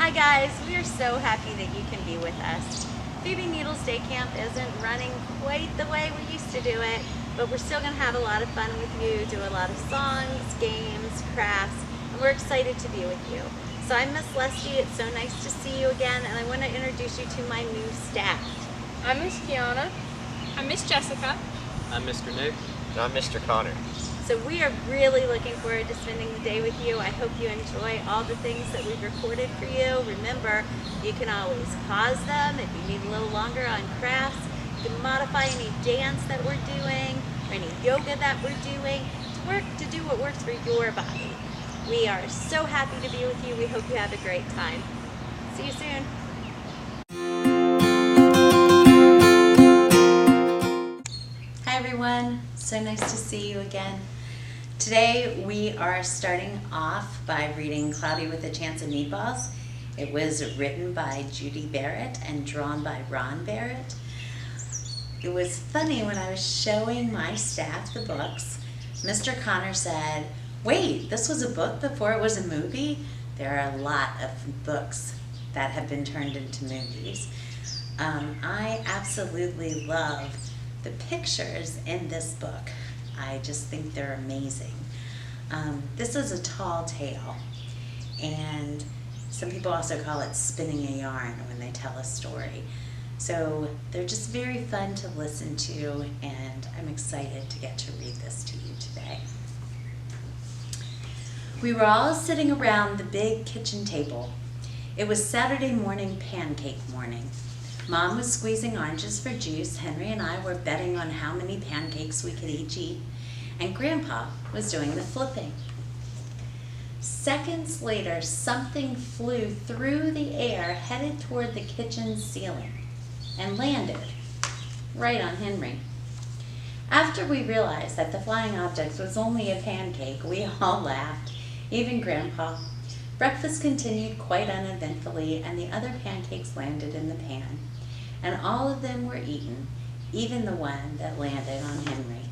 Hi guys, we are so happy that you can be with us. Phoebe Needles Day Camp isn't running quite the way we used to do it, but we're still going to have a lot of fun with you, do a lot of songs, games, crafts, and we're excited to be with you. So I'm Miss Leslie, it's so nice to see you again, and I want to introduce you to my new staff. I'm Miss Kiana. I'm Miss Jessica. I'm Mr. Nick. And I'm Mr. Connor. So we are really looking forward to spending the day with you. I hope you enjoy all the things that we've recorded for you. Remember, you can always pause them if you need a little longer on crafts. You can modify any dance that we're doing or any yoga that we're doing to do what works for your body. We are so happy to be with you. We hope you have a great time. See you soon. Hi everyone, so nice to see you again. Today we are starting off by reading Cloudy with a Chance of Meatballs. It was written by Judy Barrett and drawn by Ron Barrett. It was funny when I was showing my staff the books, Mr. Connor said, "Wait, this was a book before it was a movie?" There are a lot of books that have been turned into movies. I absolutely love the pictures in this book. I just think they're amazing. This is a tall tale, and some people also call it spinning a yarn when they tell a story. So they're just very fun to listen to, and I'm excited to get to read this to you today. We were all sitting around the big kitchen table. It was Saturday morning pancake morning. Mom was squeezing oranges for juice, Henry and I were betting on how many pancakes we could each eat, and Grandpa was doing the flipping. Seconds later, something flew through the air headed toward the kitchen ceiling and landed right on Henry. After we realized that the flying object was only a pancake, we all laughed, even Grandpa. Breakfast continued quite uneventfully, and the other pancakes landed in the pan, and all of them were eaten, even the one that landed on Henry.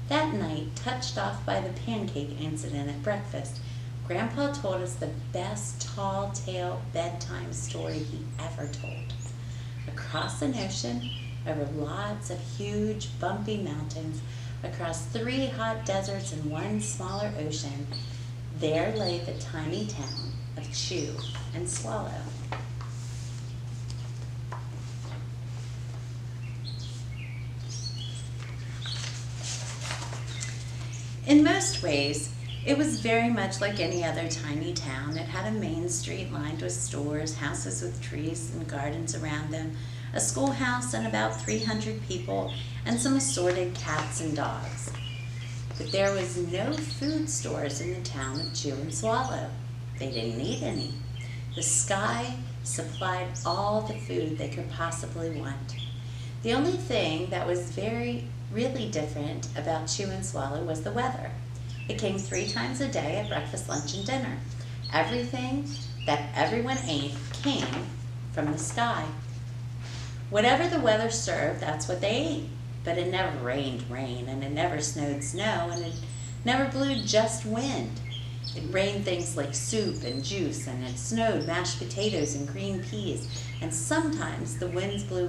That night, touched off by the pancake incident at breakfast, Grandpa told us the best tall tale bedtime story he ever told. Across an ocean, over lots of huge, bumpy mountains, across 3 hot deserts and 1 smaller ocean, there lay the tiny town of Chew and Swallow. In most ways, it was very much like any other tiny town. It had a main street lined with stores, houses with trees and gardens around them, a schoolhouse and about 300 people, and some assorted cats and dogs. But there was no food stores in the town of Chew and Swallow. They didn't need any. The sky supplied all the food they could possibly want. The only thing that was really different about Chew and Swallow was the weather. It came 3 times a day at breakfast, lunch, and dinner. Everything that everyone ate came from the sky. Whatever the weather served, that's what they ate. But it never rained rain, and it never snowed snow, and it never blew just wind. It rained things like soup and juice, and it snowed mashed potatoes and green peas, and sometimes the wind blew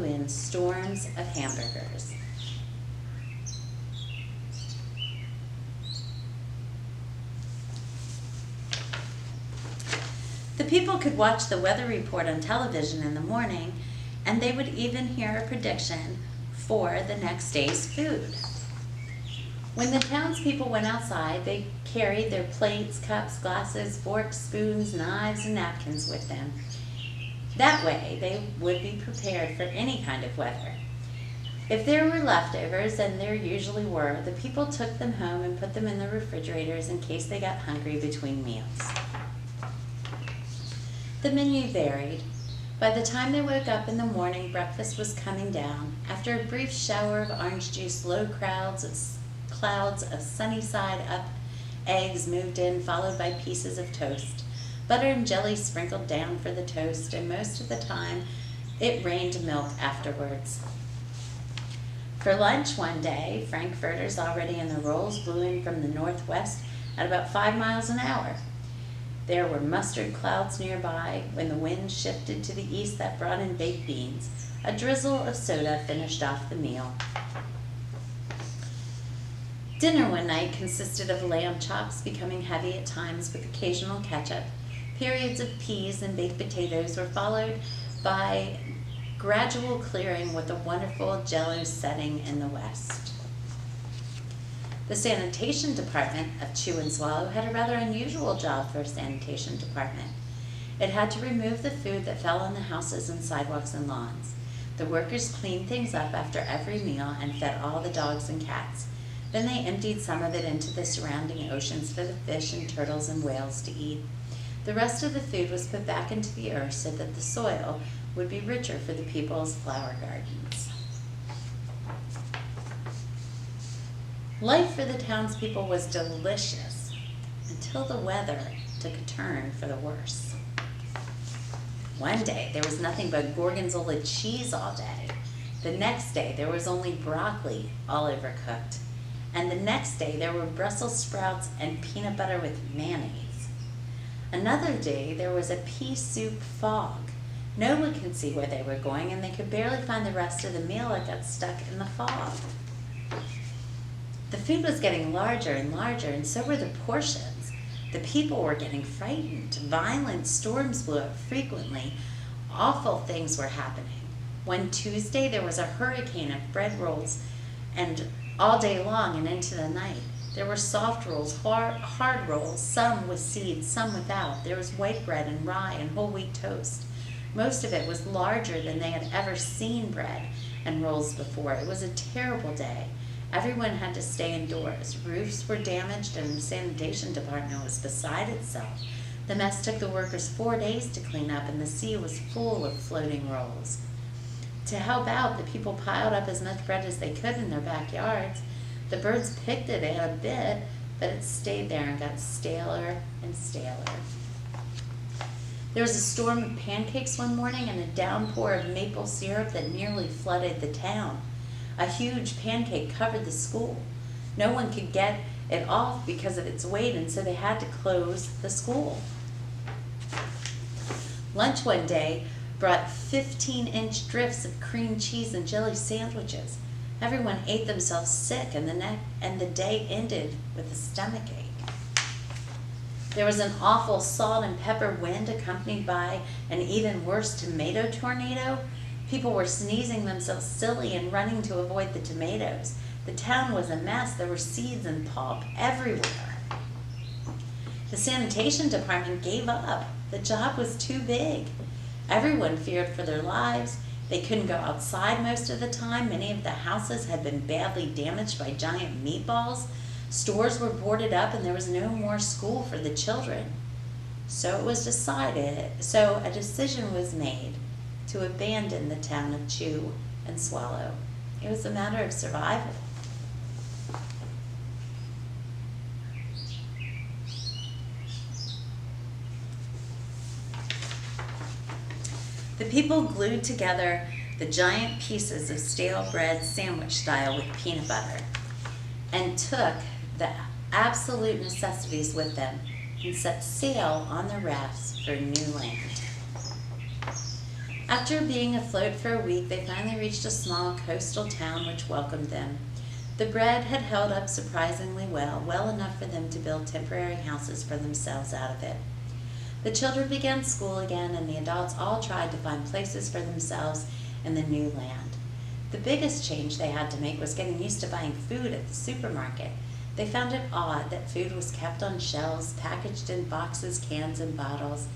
in storms of hamburgers. The people could watch the weather report on television in the morning, and they would even hear a prediction for the next day's food. When the townspeople went outside, they carried their plates, cups, glasses, forks, spoons, knives, and napkins with them. That way, they would be prepared for any kind of weather. If there were leftovers, and there usually were, the people took them home and put them in the refrigerators in case they got hungry between meals. The menu varied. By the time they woke up in the morning, breakfast was coming down. After a brief shower of orange juice, low clouds of sunny side up eggs moved in, followed by pieces of toast. Butter and jelly sprinkled down for the toast, and most of the time it rained milk afterwards. For lunch one day, frankfurters already in the rolls blew in from the northwest at about 5 miles an hour. There were mustard clouds nearby when the wind shifted to the east that brought in baked beans. A drizzle of soda finished off the meal. Dinner one night consisted of lamb chops, becoming heavy at times with occasional ketchup. Periods of peas and baked potatoes were followed by gradual clearing with a wonderful jello setting in the west. The sanitation department of Chew and Swallow had a rather unusual job for a sanitation department. It had to remove the food that fell on the houses and sidewalks and lawns. The workers cleaned things up after every meal and fed all the dogs and cats. Then they emptied some of it into the surrounding oceans for the fish and turtles and whales to eat. The rest of the food was put back into the earth so that the soil would be richer for the people's flower gardens. Life for the townspeople was delicious until the weather took a turn for the worse. One day there was nothing but gorgonzola cheese all day. The next day there was only broccoli, all overcooked. And the next day there were Brussels sprouts and peanut butter with mayonnaise. Another day there was a pea soup fog. No one could see where they were going, and they could barely find the rest of the meal that got stuck in the fog. The food was getting larger and larger, and so were the portions. The people were getting frightened. Violent storms blew up frequently. Awful things were happening. One Tuesday, there was a hurricane of bread rolls, and all day long and into the night. There were soft rolls, hard rolls, some with seeds, some without. There was white bread and rye and whole wheat toast. Most of it was larger than they had ever seen bread and rolls before. It was a terrible day. Everyone had to stay indoors. Roofs were damaged and the sanitation department was beside itself. The mess took the workers 4 days to clean up, and the sea was full of floating rolls. To help out, the people piled up as much bread as they could in their backyards. The birds picked at it a bit, but it stayed there and got staler and staler. There was a storm of pancakes one morning and a downpour of maple syrup that nearly flooded the town. A huge pancake covered the school. No one could get it off because of its weight, and so they had to close the school. Lunch one day brought 15-inch drifts of cream cheese and jelly sandwiches. Everyone ate themselves sick, and the day ended with a stomachache. There was an awful salt and pepper wind accompanied by an even worse tomato tornado. People were sneezing themselves silly and running to avoid the tomatoes. The town was a mess. There were seeds and pulp everywhere. The sanitation department gave up. The job was too big. Everyone feared for their lives. They couldn't go outside most of the time. Many of the houses had been badly damaged by giant meatballs. Stores were boarded up, and there was no more school for the children. So a decision was made to abandon the town of Chew and Swallow. It was a matter of survival. The people glued together the giant pieces of stale bread sandwich style with peanut butter and took the absolute necessities with them and set sail on the rafts for new land. After being afloat for a week, they finally reached a small coastal town which welcomed them. The bread had held up surprisingly well enough for them to build temporary houses for themselves out of it. The children began school again, and the adults all tried to find places for themselves in the new land. The biggest change they had to make was getting used to buying food at the supermarket. They found it odd that food was kept on shelves, packaged in boxes, cans, and bottles.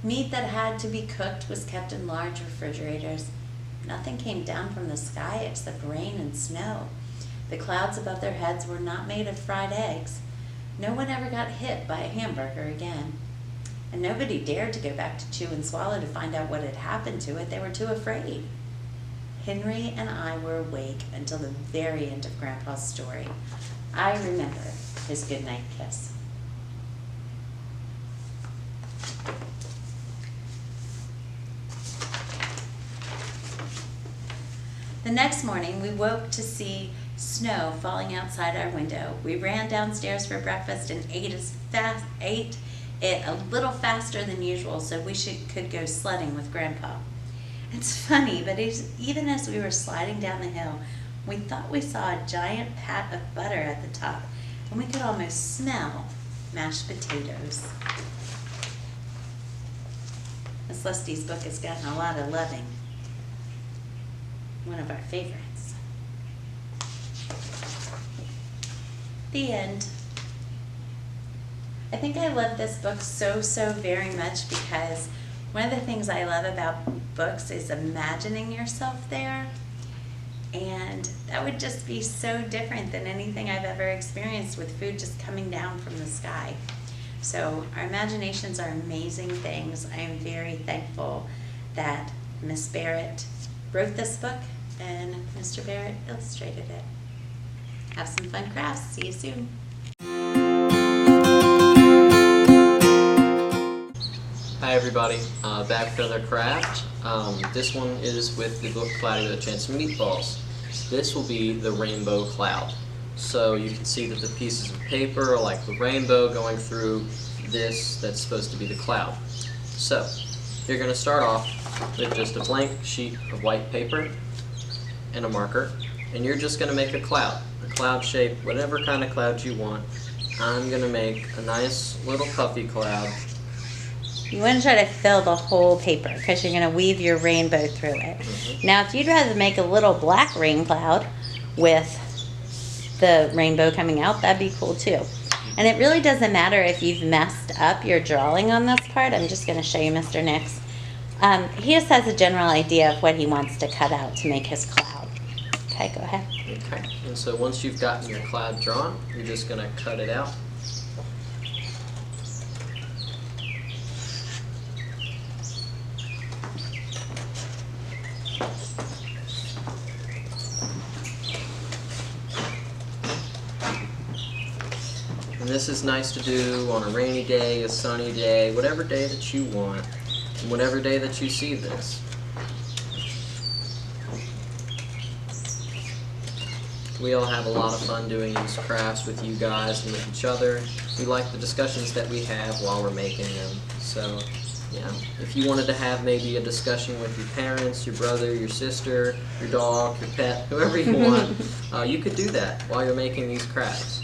Meat that had to be cooked was kept in large refrigerators. Nothing came down from the sky except rain and snow. The clouds above their heads were not made of fried eggs. No one ever got hit by a hamburger again. And nobody dared to go back to Chew and Swallow to find out what had happened to it. They were too afraid. Henry and I were awake until the very end of Grandpa's story. I remember his goodnight kiss. The next morning, we woke to see snow falling outside our window. We ran downstairs for breakfast and ate it a little faster than usual so we could go sledding with Grandpa. It's funny, but even as we were sliding down the hill, we thought we saw a giant pat of butter at the top, and we could almost smell mashed potatoes. Miss Lusty's book has gotten a lot of loving. One of our favorites. The end. I think I love this book so very much because one of the things I love about books is imagining yourself there, and that would just be so different than anything I've ever experienced with food just coming down from the sky. So our imaginations are amazing things. I am very thankful that Miss Barrett wrote this book and Mr. Barrett illustrated it. Have some fun crafts. See you soon. Hi everybody, back for another craft. This one is with the book Cloudy with a Chance of Meatballs. This will be the rainbow cloud. So you can see that the pieces of paper are like the rainbow going through this that's supposed to be the cloud. So you're going to start off with just a blank sheet of white paper and a marker, and you're just going to make a cloud shape, whatever kind of cloud you want. I'm going to make a nice little puffy cloud. You want to try to fill the whole paper because you're going to weave your rainbow through it. Now, if you'd rather make a little black rain cloud with the rainbow coming out, that'd be cool too. And it really doesn't matter if you've messed up your drawing on this part. I'm just going to show you Mr. Nix. He just has a general idea of what he wants to cut out to make his cloud. Okay, go ahead. Okay, and so once you've gotten your cloud drawn, you're just going to cut it out. And this is nice to do on a rainy day, a sunny day, whatever day that you want, and whatever day that you see this. We all have a lot of fun doing these crafts with you guys and with each other. We like the discussions that we have while we're making them. So, yeah, if you wanted to have maybe a discussion with your parents, your brother, your sister, your dog, your pet, whoever you want, you could do that while you're making these crafts.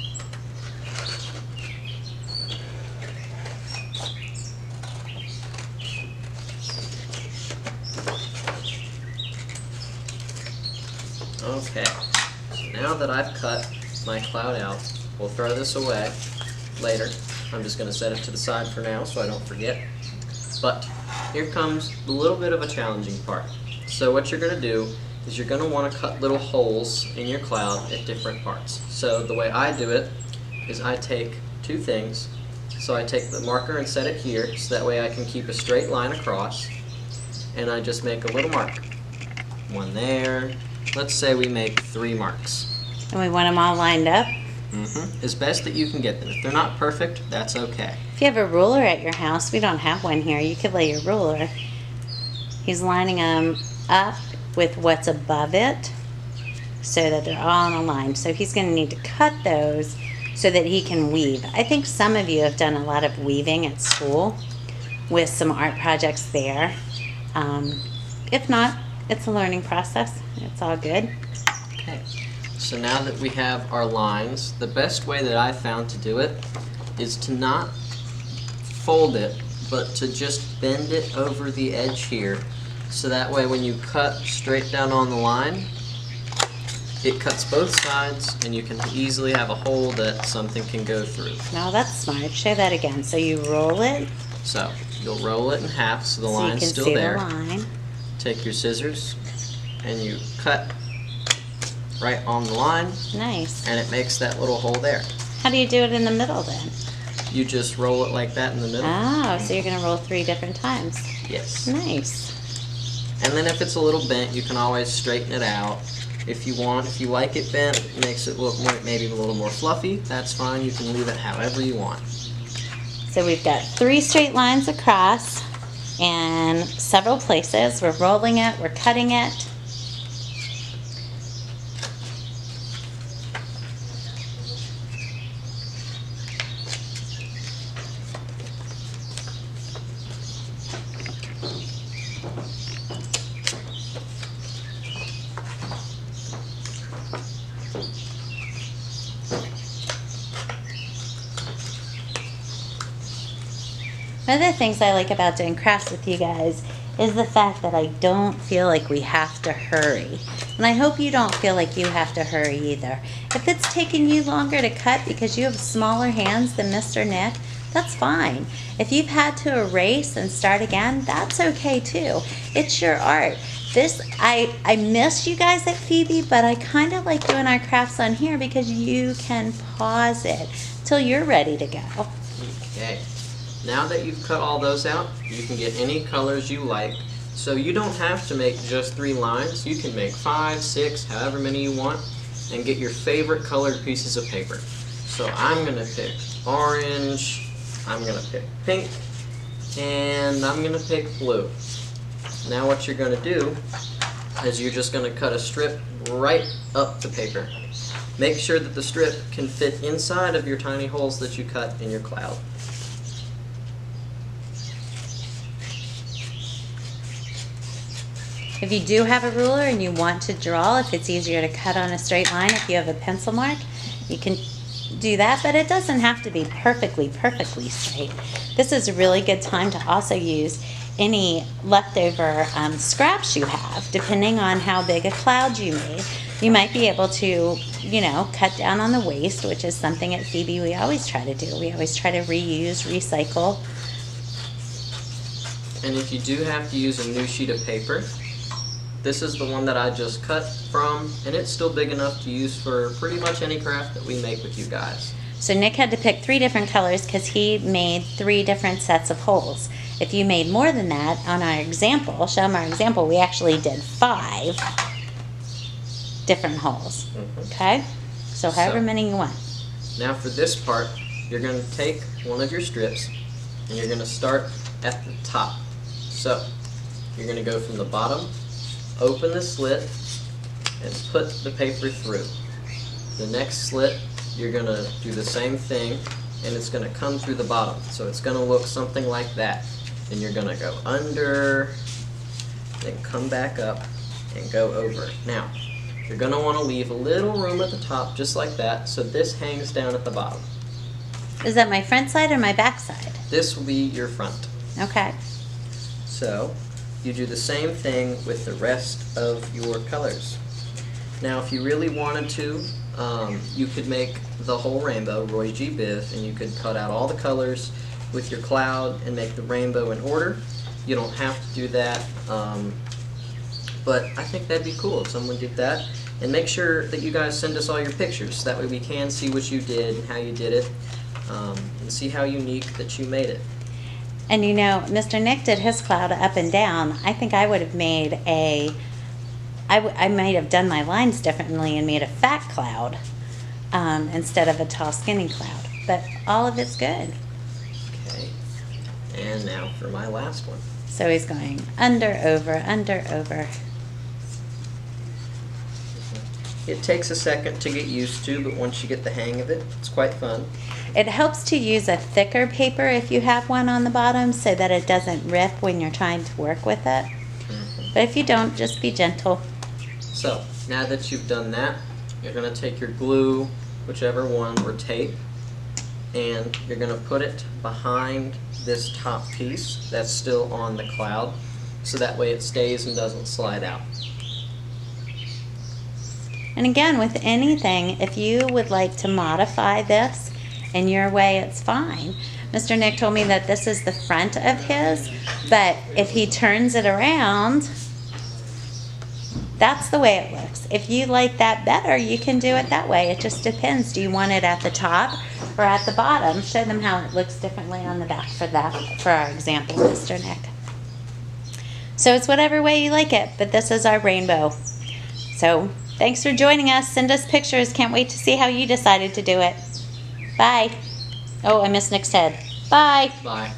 Okay, so now that I've cut my cloud out, we'll throw this away later. I'm just going to set it to the side for now so I don't forget. But here comes a little bit of a challenging part. So what you're going to do is you're going to want to cut little holes in your cloud at different parts. So the way I do it is I take two things. So I take the marker and set it here so that way I can keep a straight line across, and I just make a little mark. One there. Let's say we make 3 marks. And we want them all lined up? As best that you can get them. If they're not perfect, that's okay. If you have a ruler at your house, we don't have one here, you could lay your ruler. He's lining them up with what's above it so that they're all in a line. So he's going to need to cut those so that he can weave. I think some of you have done a lot of weaving at school with some art projects there. If not, it's a learning process. It's all good. Okay, so now that we have our lines, the best way that I've found to do it is to not fold it, but to just bend it over the edge here. So that way when you cut straight down on the line, it cuts both sides and you can easily have a hole that something can go through. No, that's smart. Show that again. So you roll it. So you'll roll it in half so the line's still there. So you can see the line. Take your scissors and you cut right on the line. Nice. And it makes that little hole there. How do you do it in the middle then? You just roll it like that in the middle. Oh, so you're going to roll 3 different times. Yes. Nice. And then if it's a little bent, you can always straighten it out. If you want, if you like it bent, it makes it look more, maybe a little more fluffy, that's fine. You can leave it however you want. So we've got 3 straight lines across and several places. We're rolling it, we're cutting it. One of the things I like about doing crafts with you guys is the fact that I don't feel like we have to hurry. And I hope you don't feel like you have to hurry either. If it's taking you longer to cut because you have smaller hands than Mr. Nick, that's fine. If you've had to erase and start again, that's okay too. It's your art. I miss you guys at Phoebe, but I kind of like doing our crafts on here because you can pause it till you're ready to go. Okay. Now that you've cut all those out, you can get any colors you like. So you don't have to make just 3 lines. You can make 5, 6, however many you want, and get your favorite colored pieces of paper. So I'm going to pick orange, I'm going to pick pink, and I'm going to pick blue. Now what you're going to do is you're just going to cut a strip right up the paper. Make sure that the strip can fit inside of your tiny holes that you cut in your cloud. If you do have a ruler and you want to draw, if it's easier to cut on a straight line, if you have a pencil mark, you can do that, but it doesn't have to be perfectly straight. This is a really good time to also use any leftover scraps you have, depending on how big a cloud you made. You might be able to, cut down on the waste, which is something at Phoebe we always try to do. We always try to reuse, recycle. And if you do have to use a new sheet of paper, this is the one that I just cut from, and it's still big enough to use for pretty much any craft that we make with you guys. So Nick had to pick 3 different colors because he made 3 different sets of holes. If you made more than that, on our example, show them our example, we actually did 5 different holes. Okay? So however many you want. Now for this part, you're going to take one of your strips, and you're going to start at the top. So you're going to go from the bottom, open the slit, and put the paper through. The next slit, you're going to do the same thing, and it's going to come through the bottom. So it's going to look something like that. And you're going to go under, then come back up, and go over. Now, you're going to want to leave a little room at the top, just like that, so this hangs down at the bottom. Is that my front side or my back side? This will be your front. Okay. So, you do the same thing with the rest of your colors. Now, if you really wanted to, you could make the whole rainbow, Roy G. Biv, and you could cut out all the colors with your cloud and make the rainbow in order. You don't have to do that, but I think that'd be cool if someone did that. And make sure that you guys send us all your pictures. That way we can see what you did and how you did it, and see how unique that you made it. And Mr. Nick did his cloud up and down. I think I would have made I might have done my lines differently and made a fat cloud instead of a tall, skinny cloud. But all of it's good. Okay. And now for my last one. So he's going under, over, under, over. It takes a second to get used to, but once you get the hang of it, it's quite fun. It helps to use a thicker paper if you have one on the bottom so that it doesn't rip when you're trying to work with it. But if you don't, just be gentle. So, now that you've done that, you're going to take your glue, whichever one, or tape, and you're going to put it behind this top piece that's still on the cloud, so that way it stays and doesn't slide out. And again, with anything, if you would like to modify this in your way, it's fine. Mr. Nick told me that this is the front of his, but if he turns it around, that's the way it looks. If you like that better, you can do it that way. It just depends. Do you want it at the top or at the bottom? Show them how it looks differently on the back for our example, Mr. Nick. So it's whatever way you like it, but this is our rainbow. So thanks for joining us. Send us pictures. Can't wait to see how you decided to do it. Bye. Oh, I missed Nick's head. Bye. Bye.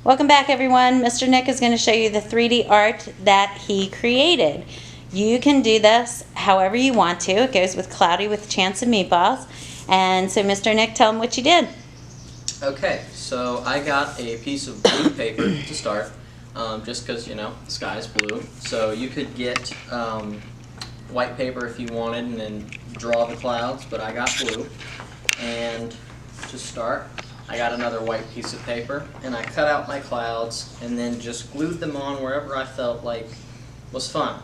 Welcome back, everyone. Mr. Nick is going to show you the 3D art that he created. You can do this however you want to. It goes with Cloudy with a Chance of Meatballs. And so, Mr. Nick, tell him what you did. Okay, so I got a piece of blue paper to start, just because, the sky is blue. So you could get white paper if you wanted and then draw the clouds, but I got blue. And to start, I got another white piece of paper and I cut out my clouds and then just glued them on wherever I felt like was fun.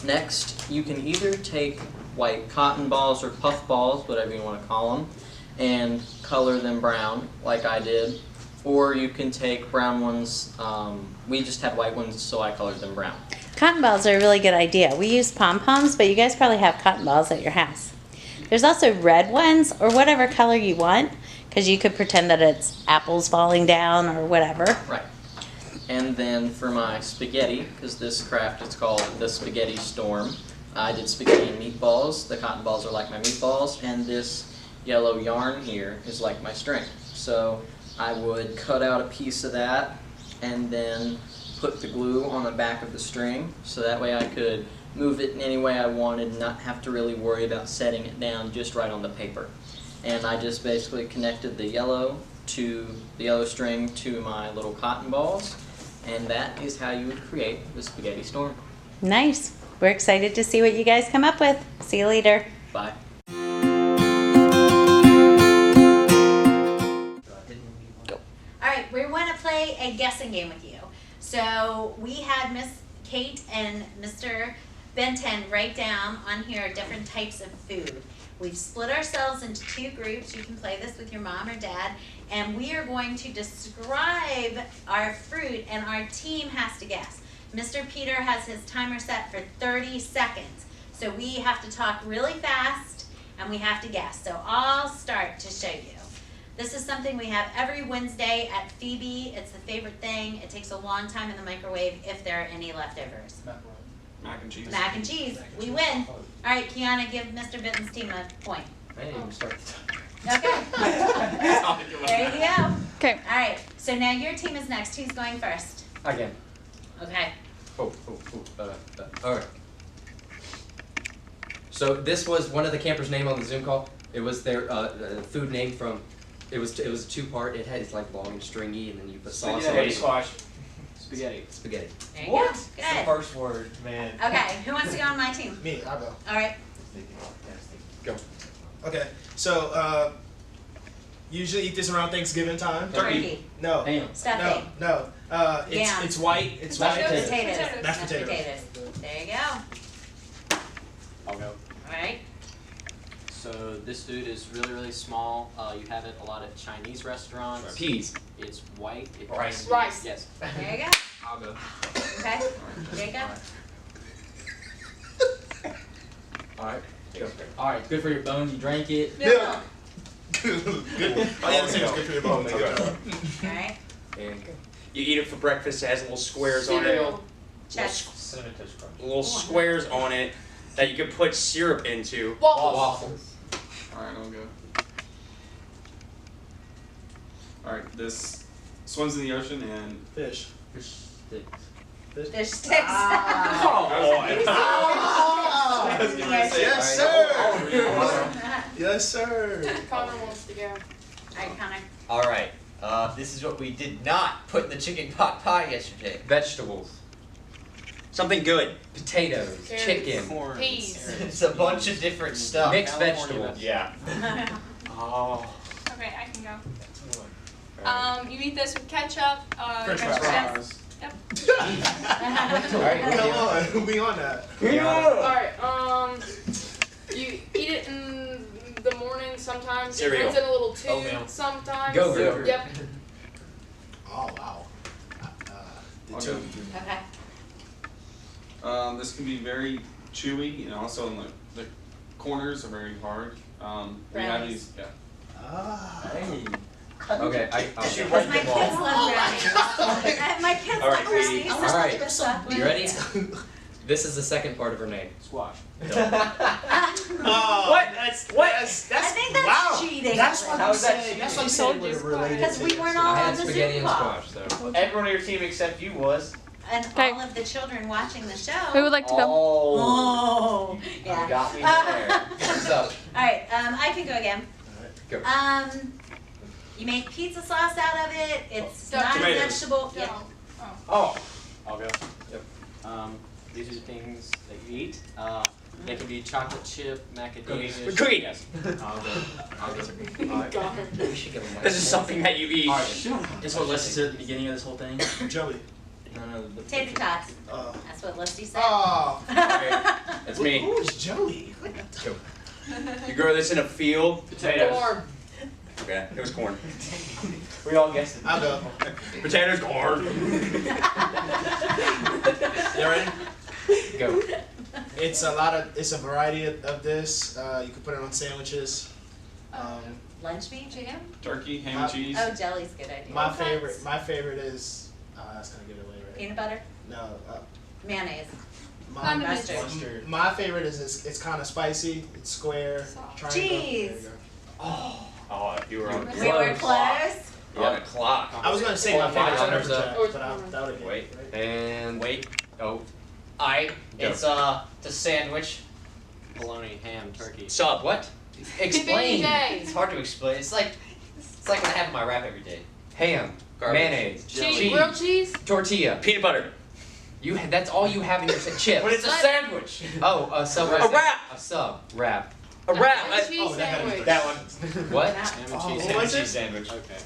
Next, you can either take white cotton balls or puff balls, whatever you want to call them, and color them brown like I did, or you can take brown ones. We just had white ones, so I colored them brown. Cotton balls are a really good idea. We use pom-poms, but you guys probably have cotton balls at your house. There's also red ones, or whatever color you want, because you could pretend that it's apples falling down or whatever. Right. And then for my spaghetti, because this craft is called the Spaghetti Storm, I did spaghetti and meatballs. The cotton balls are like my meatballs, and this yellow yarn here is like my string. So I would cut out a piece of that and then put the glue on the back of the string, so that way I could move it in any way I wanted and not have to really worry about setting it down just right on the paper. And I just basically connected the yellow string to my little cotton balls, and that is how you would create the Spaghetti Storm. Nice. We're excited to see what you guys come up with. See you later. Bye. All right, we want to play a guessing game with you. So we had Miss Kate and Mr. Benton write down on here different types of food. We've split ourselves into two groups. You can play this with your mom or dad. And we are going to describe our fruit, and our team has to guess. Mr. Peter has his timer set for 30 seconds. So we have to talk really fast, and we have to guess. So I'll start to show you. This is something we have every Wednesday at Phoebe. It's the favorite thing. It takes a long time in the microwave if there are any leftovers. Mac and cheese. Mac and cheese. We win. All right, Kiana, give Mr. Benton's team a point. I didn't even start the timer. Okay. There you go. Okay. All right, so now your team is next. Who's going first? Again. Okay. All right. So this was one of the campers' name on the Zoom call. It was their food name from. It was a two-part. It's like long and stringy, and then you put sauce on it. Squash. Spaghetti. Spaghetti. There you What? go. It's the Good. first word, man. Okay, who wants to go on my team? Me, I'll go. All right. Go. Okay, so usually eat this around Thanksgiving time. Turkey. No. Ham. Stuffing. No. Yams. It's white. It's white. Potatoes. Potatoes. Mashed potatoes. There you go. I'll go. All right. So this food is really, really small. You have it a lot at Chinese restaurants. Peas. It's white. It Rice. Rice. Yes. There you go. I'll go. Okay. Jacob. All right. Go. All right. Good for your bones. You drank it. Milk. Good. All you have to say is good for your bones. Okay. All right. And You eat it for breakfast. It has little squares on it. Cereal. Check. Cinnamon Toast Crunch. Little squares on it that you can put syrup into. waffles. Alright, I'll go. Alright, this swims in the ocean and Fish. Fish sticks. Fish sticks. Oh, boy. I was gonna say, Yes, alright, sir. Yes, sir. Connor wants to go. All right, Connor. All right. This is what we did not put in the chicken pot pie yesterday. Vegetables. Something good. Potatoes. Carrots. Chicken. corn. Peas. It's a bunch of different stuff. Mixed California vegetables. Yeah. Oh. Okay, I can go. You eat this with ketchup. French ketchup. fries. Yep. All right. Come on, we on that. Alright, you eat it in the morning sometimes. Cereal. It's in a little tube Oatmeal. sometimes. Go-Gurt. Yep. Oh wow. The I'll two. go. Okay. This can be very chewy, and also the corners are very hard. We have Brownies. these, yeah. Ah. Hey. Okay. I'll She go. Because my kids love brownies. My kids All love right, brownies. sweetie. All right. Stuff. You ready? This is the second part of her name. Squash. Oh. What? That's what? I think that's wow. cheating. That's why How you is that said. cheating? That's why you I said told it would you have related. Because we weren't all I on had the spaghetti Zoom and call. squash, so. Everyone on your team except you was. And Okay. all of the children watching the show. Who would like to go? Oh, You yeah. got me there. So, All right, I can go again. go. You make pizza sauce out of it. It's Stuffed not a tomatoes. vegetable. No. Yeah. Oh. I'll go. These are the things that you eat. They can be chocolate chip, macadamia. Cookie. Yes. I'll go. Alright. We should give them This is something that you eat. This what Leslie said at the beginning of this whole thing. Jelly. No. Tater tots. Uh, That's what Lusty said. oh. That's me. Who is Jelly? You grow this in a field. Potatoes. Okay, it was corn. We all guessed it. I'll go. Potatoes, corn. You ready? Go. It's a variety of this. You can put it on sandwiches. Lunch meat? Jam? Turkey, ham and cheese. Oh, jelly's a good idea. My favorite is, that's gonna give it away, right? Peanut butter? No, Mayonnaise. Condiments. Mustard. my favorite is it's kind of spicy. It's square, Sauce. triangle. Cheese. There you go. Oh, you were on. We were close. On a clock. I was gonna say my Okay, favorite runners up. but that would Wait. And Wait. oh, It's the sandwich. Bologna, ham, turkey. Sub. What? Explain. PNC. It's hard to explain. It's like when I have my wrap every day. ham, Garbage. mayonnaise, Cheese. Grilled cheese? tortilla. Peanut butter. That's all you have in your chips. But it's a sandwich. Oh, a sub. A wrap. A sub wrap. A wrap. Ham and cheese oh, that sandwich. That one. What? Ham and Oh, cheese. what Ham and was it? cheese sandwich. Okay.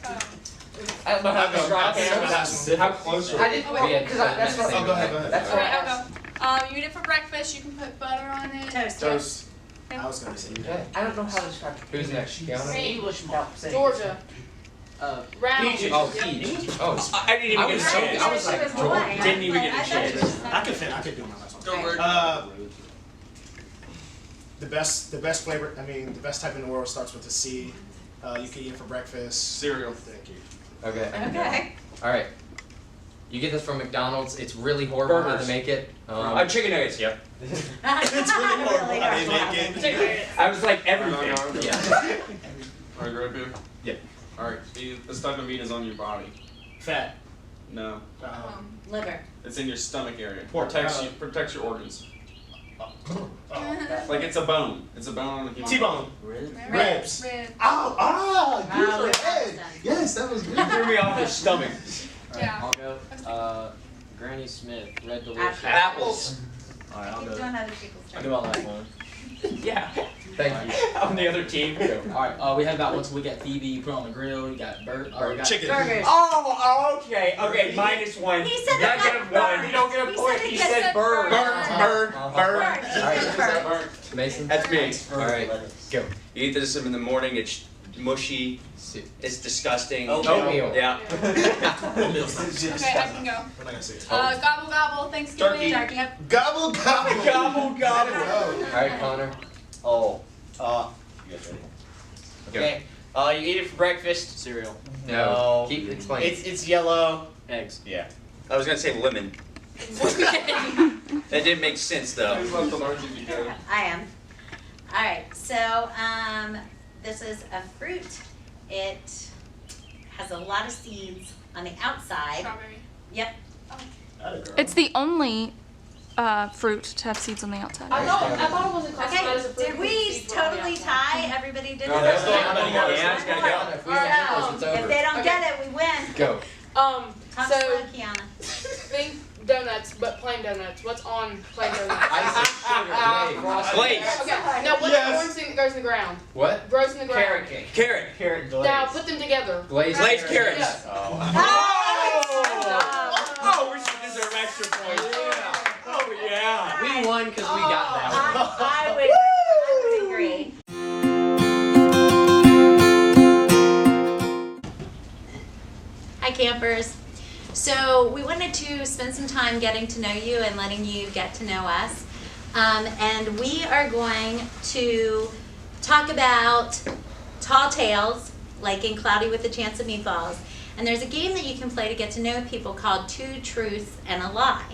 I don't know how to describe it. How close are I we? didn't Okay. know because that's what. Oh, go ahead. That's Okay, what I I'll asked. go. You eat it for breakfast. You can put butter on it. Toast. Toast. I was gonna say that. I don't know how to describe it. Who's next? Kiana? English without saying Georgia. Round. Peaches. Oh, peach. Oh, I didn't even I get was a so- chance. I was like, Hawaii. Didn't even get a I thought you chance. said- I could do my last one. Go, Bird. The best flavor. I mean, the best type in the world starts with a C. You can eat it for breakfast. Cereal. Thank you. okay. Okay. All right. You get this from McDonald's. It's really horrible how Burgers. they make it. Chicken nuggets. Yep. It's really horrible how they make it. I was like everything. Yeah. Alright, right here? Yeah. Alright, this type of meat is on your body. Fat. No. Liver. It's in your stomach area. Pork. Protects your organs. Like it's a bone. It's a bone on a human. T-bone. Ribs. Ribs. Rib. Oh, good Wow, for head. Yes, that was You good. threw me off the stomach. Yeah. I'll go. Granny Smith, Red Delicious. Apples. Alright, I'll Keep go. doing other people's I'll turn. do all that one. Yeah. Thank you. On the other team. Alright, we have about once we got Phoebe, you put on the grill, you got Bert, or you got Chicken. Burgers. Oh, okay. Okay, -1. He said Not that gonna like one. bird. You don't get a He point. said He it said gets bird. bird. Bird. Bird. Bird. He said bird. Mason. That's me. All right. Go. You eat this in the morning. It's mushy. It's disgusting. Oatmeal. Yeah. Okay, I can go. We're not gonna say it. Gobble gobble. Thanksgiving. Turkey. Yep. Gobble gobble. Gobble gobble. All right, Connor. Oh. You guys ready? Okay. You eat it for breakfast. cereal, No. Keep explaining. It's yellow. eggs. Yeah. I was gonna say lemon. That didn't make sense though. Who's left the largest you go? I am. All right. So this is a fruit. It has a lot of seeds on the outside. Strawberry. Yep. It's the only fruit to have seeds on the outside. I thought it wasn't classified as a Okay. fruit. Did we totally tie? Everybody did. No, it? that's not- Okay. yeah, it's gotta go. If we don't get this, it's So, if over. they don't get it, we win. Go. Talk So slow, Kiana. think donuts, but plain donuts. What's on plain donuts? Icing, sugar, glaze. Glaze. Okay, now what's the orange thing that goes in the ground? What? Grows in the ground. Carrot cake. Carrot. Carrot glaze. Now put them together. Glazed Glazed carrots. carrots. Oh. Oh, we should deserve extra points. Oh yeah. We won because we got that one. I would agree. Hi campers. So we wanted to spend some time getting to know you and letting you get to know us. And we are going to talk about tall tales, like in Cloudy with a Chance of Meatballs. And there's a game that you can play to get to know people called Two Truths and a Lie.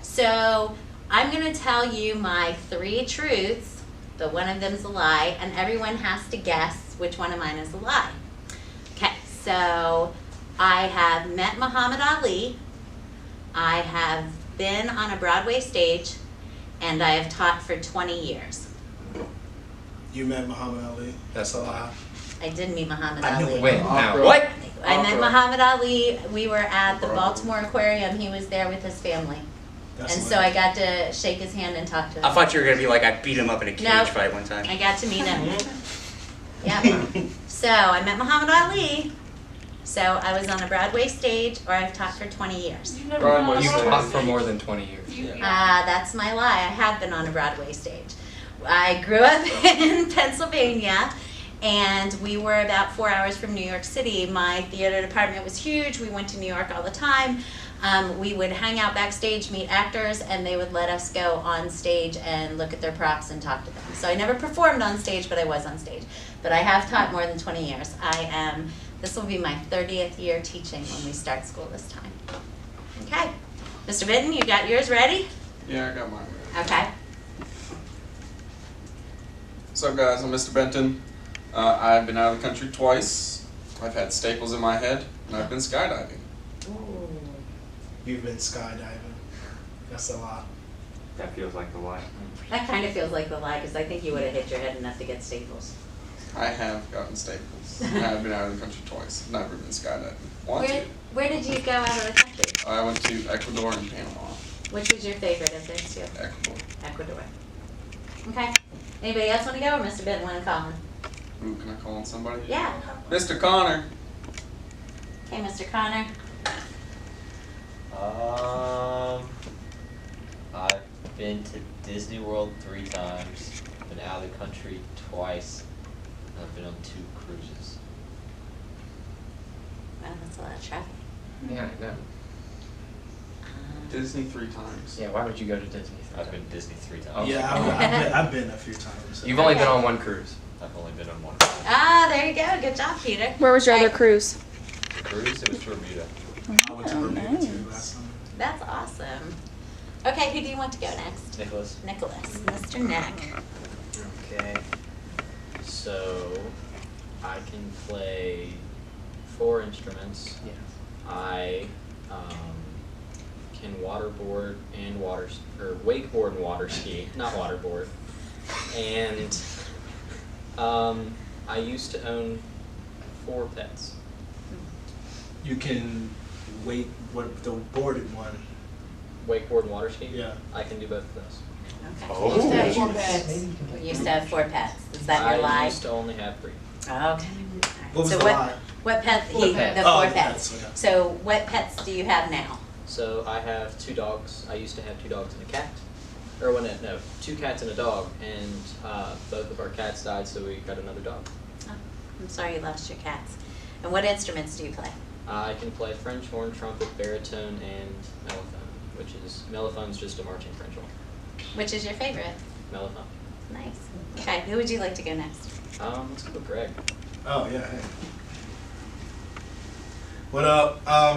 So I'm going to tell you my 3 truths, but one of them's a lie, and everyone has to guess which one of mine is a lie. Okay, so I have met Muhammad Ali, I have been on a Broadway stage, and I have taught for 20 years. You met Muhammad Ali. That's a lie. I did meet Muhammad I knew Ali. it. Wait, now. What? I met Muhammad Ali. We were at the Baltimore Aquarium. He was there with his family. That's and lit. so I got to shake his hand and talk to him. I thought you were gonna be like, I beat him up in a cage No. fight one time. I got to meet him. Yeah. So I met Muhammad Ali. So I was on a Broadway stage, or I've taught for 20 years. You never Brian, been on what a You you Broadway taught for more than 20 years. stage? That's my lie. I have been on a Broadway stage. I grew up in Pennsylvania, and we were about 4 hours from New York City. My theater department was huge. We went to New York all the time. We would hang out backstage, meet actors, and they would let us go on stage and look at their props and talk to them. So I never performed on stage, but I was on stage. But I have taught more than 20 years. This will be my 30th year teaching when we start school this time. Okay. Mr. Bitten, you got yours ready? Yeah, I got mine. Okay. What's up, guys? I'm Mr. Benton. I've been out of the country twice. I've had staples in my head, and I've been skydiving. Ooh. You've been skydiving. That's a lot. That feels like the lie. That kind of feels like the lie, because I think you would have hit your head enough to get staples. I have gotten staples. I've been out of the country twice. Never been skydiving. Want to. Where did you go out of the country? I went to Ecuador and Panama. Which was your favorite of those two? Ecuador. Ecuador. Okay. Anybody else want to go, or Mr. Benton want to call him? Ooh, can I call on somebody? Yeah. Mr. Connor. Okay, Mr. Connor. I've been to Disney World 3 times, been out of the country twice, and I've been on 2 cruises. Wow, that's a lot of travel. Yeah, I know. Disney 3 times. Yeah, why would you go to Disney? I've been to Disney 3 times. Oh. Yeah, I've been a few times. You've only been Okay. on one cruise. I've only been on 1 Ah, there you go. Good job, Peter. Where was your other Right. cruise? cruise. It was to Bermuda. I went to Oh, Bermuda too nice. last summer. That's awesome. Okay, who do you want to go next? Nicholas. Nicholas. Mr. Neck. Okay. So I can play 4 instruments. Yeah. I can waterboard and wakeboard and water ski, not waterboard. And I used to own 4 pets. You can wait. What the boarded one? Wakeboard and water ski. Yeah. I can do both of those. Okay. Used to have 4 pets. You used to have 4 pets. Is that your I lie? used to only have 3. Okay. Alright. What was So the lie? what pet? Four The pets. 4 the pets. okay. So what pets do you have now? So I have 2 dogs. I used to have 2 dogs and a cat. Or no, 2 cats and a dog, and both of our cats died, so we got another dog. Oh, I'm sorry you lost your cats. And what instruments do you play? I can play French horn, trumpet, baritone, and mellophone, which is mellophone's just a marching French horn. Which is your favorite? Mellophone. Nice. Okay, who would you like to go next? Let's go with Greg. Oh yeah. Hey. What up? I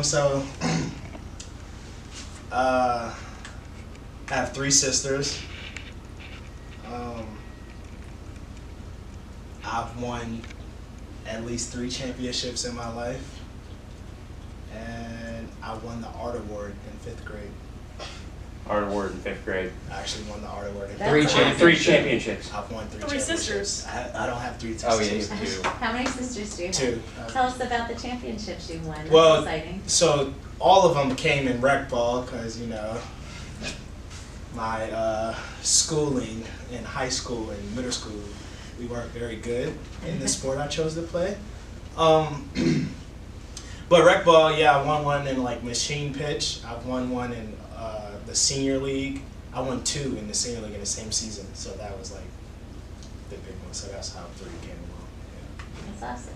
have 3 sisters. I've won at least 3 championships in my life, and I won the art award in 5th grade. Art award in 5th grade. I actually won the art award in That's 5th grade. awesome. 3 championships. I've won 3 Three championships. sisters. I don't have 3 Oh, yeah, you sisters. do. How many sisters do you have? 2. Tell us about the championships you won. That's Well, exciting. so all of them came in rec ball because, my schooling in high school and middle school, we weren't very good in the sport I chose to play. But rec ball, yeah, I won one in like machine pitch. I've won one in the senior league. I won 2 in the senior league in the same season, so that was like the big one. So that's how 3 came along. Yeah. That's awesome.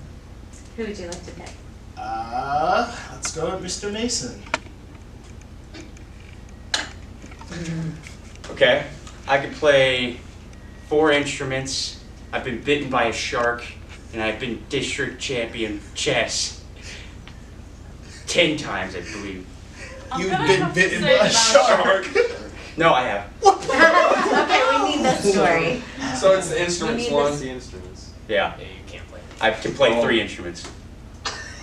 Who would you like to pick? Let's go with Mr. Mason. Okay. I can play 4 instruments. I've been bitten by a shark, and I've been district champion chess 10 times, I believe. I'm You've gonna been have to bitten say by a about shark. No, I have. Okay, we need that story. So it's the instruments need one. this- The instruments. Yeah. Yeah, you can't play. I can play 3 instruments.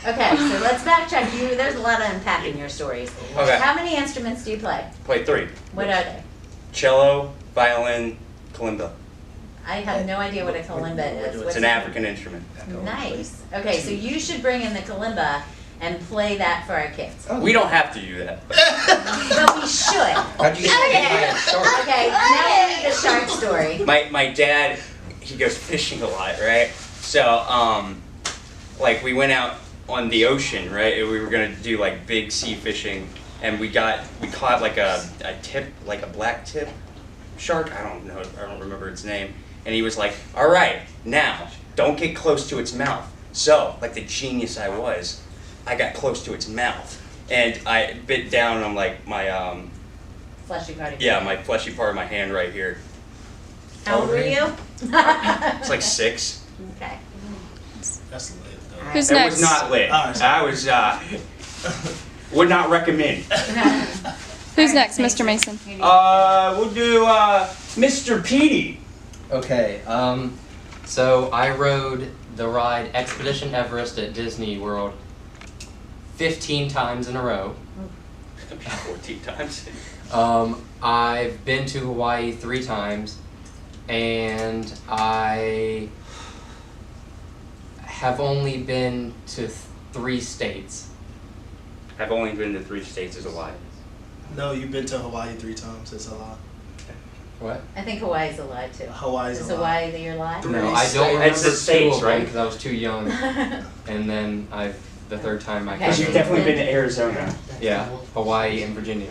Okay, so let's backtrack. There's a lot of unpacking your stories. Okay. How many instruments do you play? Play 3. What are they? Cello, violin, kalimba. I have no idea what a kalimba is. It's What's an it? African instrument. Nice. Okay, so you should bring in the kalimba and play that for our kids. We don't have to do that. But we should. How'd you get bitten by a shark? Okay, now we need the shark story. My dad, he goes fishing a lot, right? So, like we went out on the ocean, right? And we were gonna do like big sea fishing, and we caught like a tip, like a black tip shark. I don't remember its name. And he was like, "All right, now don't get close to its mouth." So, like the genius I was, I got close to its mouth, and I bit down on like my Fleshy part of yeah, my fleshy part of my hand right here. How old were you? It's like 6. Okay. That's lit though. Who's It next? was not lit. I was would not recommend. Who's next, Mr. Mason? We'll do Mr. Petey. Okay, so I rode the ride Expedition Everest at Disney World 15 times in a row. 14 times. I've been to Hawaii 3 times, and I have only been to 3 states. I've only been to 3 states as a lie. No, you've been to Hawaii 3 times. It's a lot. What? I think Hawaii's a lie too. Hawaii's Is a lie. Hawaii your lie? No, I don't remember It's the 2 states, of them right? because I was too young, and then the third time I Okay. Because got you've definitely been to Arizona. Yeah, Hawaii and Virginia.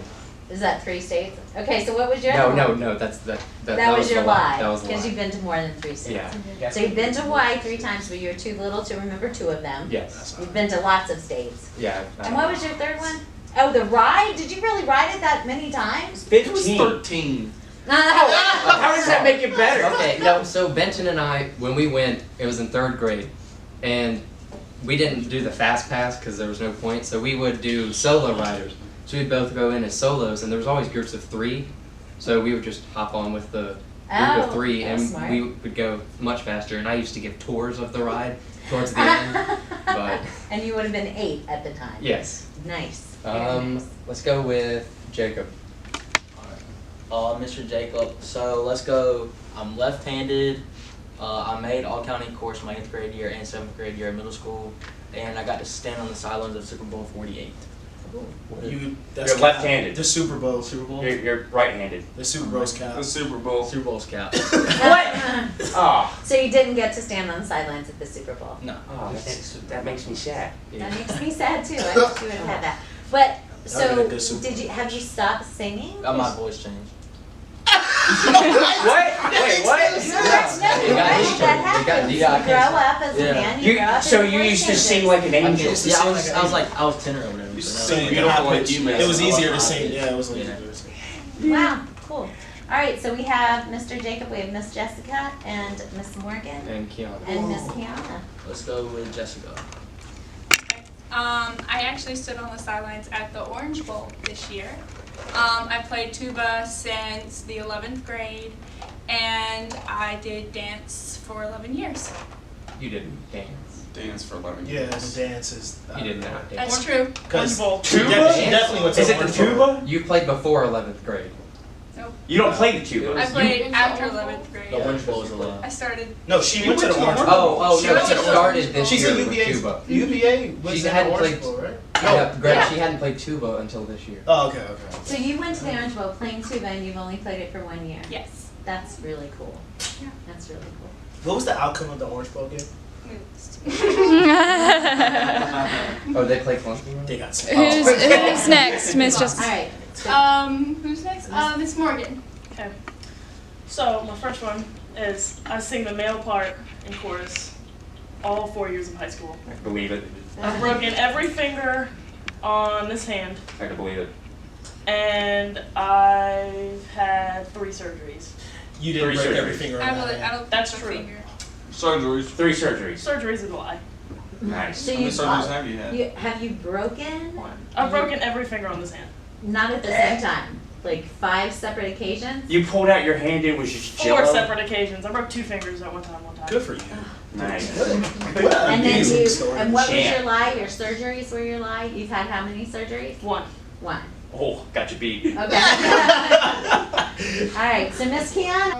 Is that 3 states? Okay, so what was your No, other one? no, that's that. That was your the lie. That was the Because lie. you've been to more than 3 states. Yeah. So you've been to Hawaii 3 times, but you're too little to remember 2 of them. Yes. You've been to lots of states. Yeah. And what was your third one? Oh, the ride? Did you really ride it that many times? It was 15. 13. How does that make it better? Okay, no, so Benton and I, when we went, it was in 3rd grade, and we didn't do the fast pass because there was no point, so we would do solo riders. So we'd both go in as solos, and there was always groups of 3, so we would just hop on with the group of 3, that's and smart. we would go much faster, and I used to give tours of the ride towards the end, but And you would have been 8 at the time. yes. Nice. Very nice. Let's go with Jacob. Mr. Jacob. So let's go. I'm left-handed. I made all-county course my 8th grade year and 7th grade year in middle school, and I got to stand on the sidelines of Super Bowl 48. That's You're left-handed. The Super Bowl. Super Bowl. You're right-handed. The Super Bowl's The count. Super Bowl. Super Bowl's cap. What? Oh, So you didn't get to stand on the sidelines at the Super Bowl. No. that makes me sad. That makes me sad too. I wish you would have had that. But That would've been a good so Super Bowl. have you stopped singing? My voice changed. What? Wait, what? No, It got right? deeper. That It got happens. deeper. You grow up as a Yeah. man. You grow up So and you your used to voice sing changes. like an angel. Yeah, I was tenor or whatever. So you You don't don't have like pitch. you, man. It was easier to I sing. did. Yeah, it was like Yeah. Wow, cool. All right, so we have Mr. Jacob, we have Miss Jessica, and Miss Morgan, And Kiana. and Miss Kiana. Let's go with Jessica. I actually stood on the sidelines at the Orange Bowl this year. I played tuba since the 11th grade, and I did dance for 11 years. You didn't dance. Dance for 11 Yeah, years. the dance is. You did not dance. That's true. Because Tuba? she definitely went to Is it the Orange Bowl. tuba? You played before 11th grade. You don't play the tuba. I played after 11th grade. The Orange Bowl is a lie. I started. No, she went to the Orange Bowl. Oh, She no, went she to the started this She's year in with UVA. tuba. UVA was She in the hadn't Orange played- Bowl, right? Yeah, Greg, Yeah. she hadn't played tuba until this year. Oh, okay, okay. So you went to the Orange Bowl playing tuba, and you've only played it for 1 year. Yes. That's really cool. Yeah. That's really cool. What was the outcome of the Orange Bowl game? Oh, they play Clemson? They got Who's next, Miss Jessica? All right. So Who's next? Miss Morgan. Okay. So my first one is I sing the male part in chorus all 4 years of high school. I can believe it. I've broken every finger on this hand, I can believe it. and I've had 3 surgeries. You didn't 3 break surgeries. every finger on that hand. I don't That's think true. finger. Surgeries. 3 surgeries. Surgeries is a lie. Nice. So How many you, surgeries have you had? have you broken? I've broken every finger on this hand. Not at the same time. Like 5 separate occasions. You pulled out your hand and it was just 4 jello? separate occasions. I broke 2 fingers at one time. Good for you. Nice. What an And then amazing you. story. And what was Champ. your lie? Your surgeries were your lie. You've had how many surgeries? 1. 1. Oh, got you beat. Okay. All right. So Miss Kiana.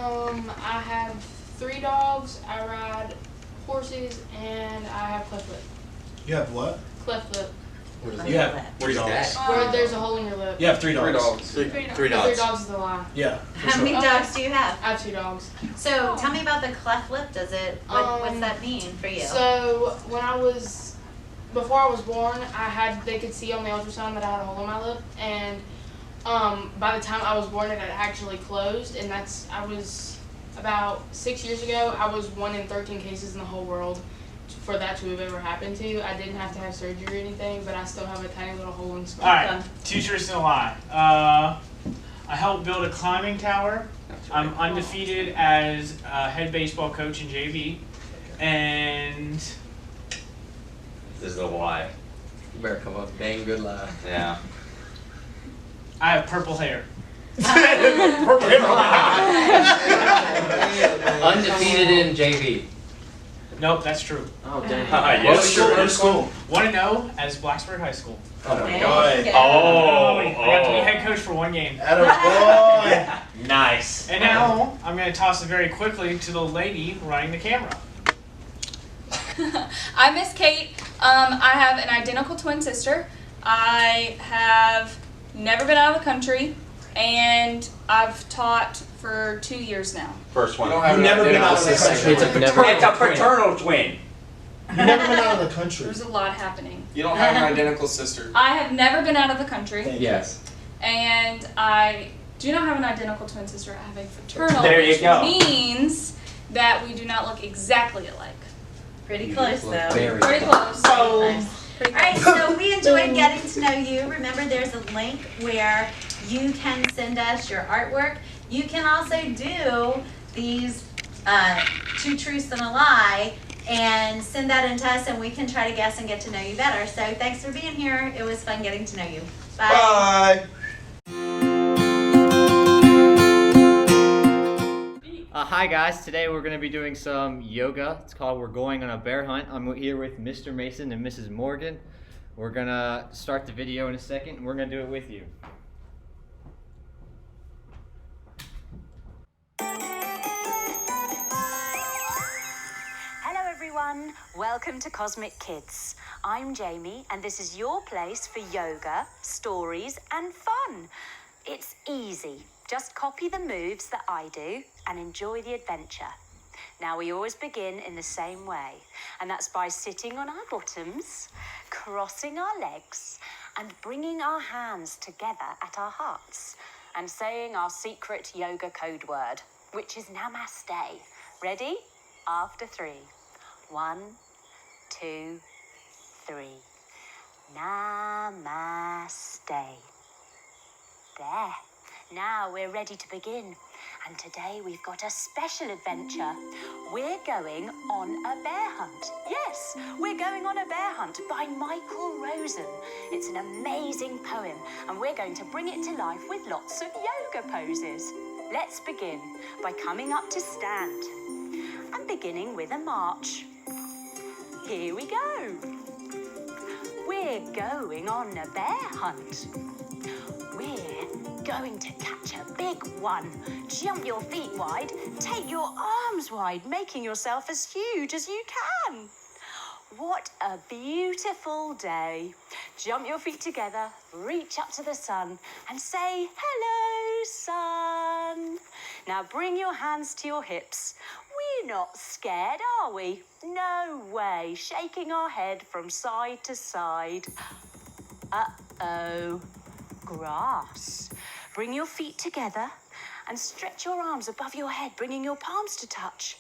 I have 3 dogs, I ride horses, and I have cleft lip. You have what? Cleft lip. You have Where's 3 dogs. that? Where there's a hole in your lip. You have 3 dogs. 3 dogs. Three Three dogs. dogs is a lie. Yeah. for How sure. many dogs do you have? I have 2 dogs. So tell me about the cleft lip. Does it? What's that mean for you? So before I was born, they could see on the ultrasound that I had a hole in my lip, and by the time I was born, it had actually closed, and I was about 6 years ago. I was 1 in 13 cases in the whole world for that to have ever happened to. I didn't have to have surgery or anything, but I still have a tiny little hole in the skull. Alright, 2 truths and a lie. I helped build a climbing tower. I'm undefeated as a head baseball coach in JV. And This is a lie. You better come up with a dang good lie. Yeah. I have purple hair. Undefeated in JV. Nope, that's true. Oh, dang. Yes. What school? 1-0 as Blacksburg High School. Oh my god. I got to be head coach for 1 game. Attaboy. Nice. And now I'm going to toss it very quickly to the lady running the camera. I'm Miss Kate. I have an identical twin sister. I have never been out of the country, and I've taught for 2 years now. First one. You don't have You've never been identical out of the sister. country. It's a It's a paternal twin. You've never been out of the country. There's a lot happening. You don't have an identical sister. I have never been out of the country, Thank you. Yes. and I do not have an identical twin sister. I have a fraternal, There you which go. means that we do not look exactly alike. Pretty close though. Very Pretty close. Nice. Pretty All right, close. so we enjoyed getting to know you. Remember, there's a link where you can send us your artwork. You can also do these 2 truths and a lie and send that in to us, and we can try to guess and get to know you better. So thanks for being here. It was fun getting to know you. Bye. Bye. Hi guys, today we're going to be doing some yoga. It's called We're Going on a Bear Hunt. I'm here with Mr. Mason and Mrs. Morgan. We're going to start the video in a second, and we're going to do it with you. Hello everyone, welcome to Cosmic Kids. I'm Jamie and this is your place for yoga, stories and fun. It's easy, just copy the moves that I do and enjoy the adventure. Now we always begin in the same way, and that's by sitting on our bottoms, crossing our legs and bringing our hands together at our hearts and saying our secret yoga code word, which is Namaste. Ready? After 3. 1, 2, 3. Namaste. There. Now we're ready to begin. And today we've got a special adventure. We're going on a bear hunt. Yes, we're going on a bear hunt by Michael Rosen. It's an amazing poem, and we're going to bring it to life with lots of yoga poses. Let's begin by coming up to stand and beginning with a march. Here we go. We're going on a bear hunt. We're going to catch a big one. Jump your feet wide, take your arms wide, making yourself as huge as you can. What a beautiful day. Jump your feet together, reach up to the sun and say, hello, sun. Now bring your hands to your hips. We're not scared, are we? No way. Shaking our head from side to side. Uh-oh. Grass. Bring your feet together and stretch your arms above your head, bringing your palms to touch.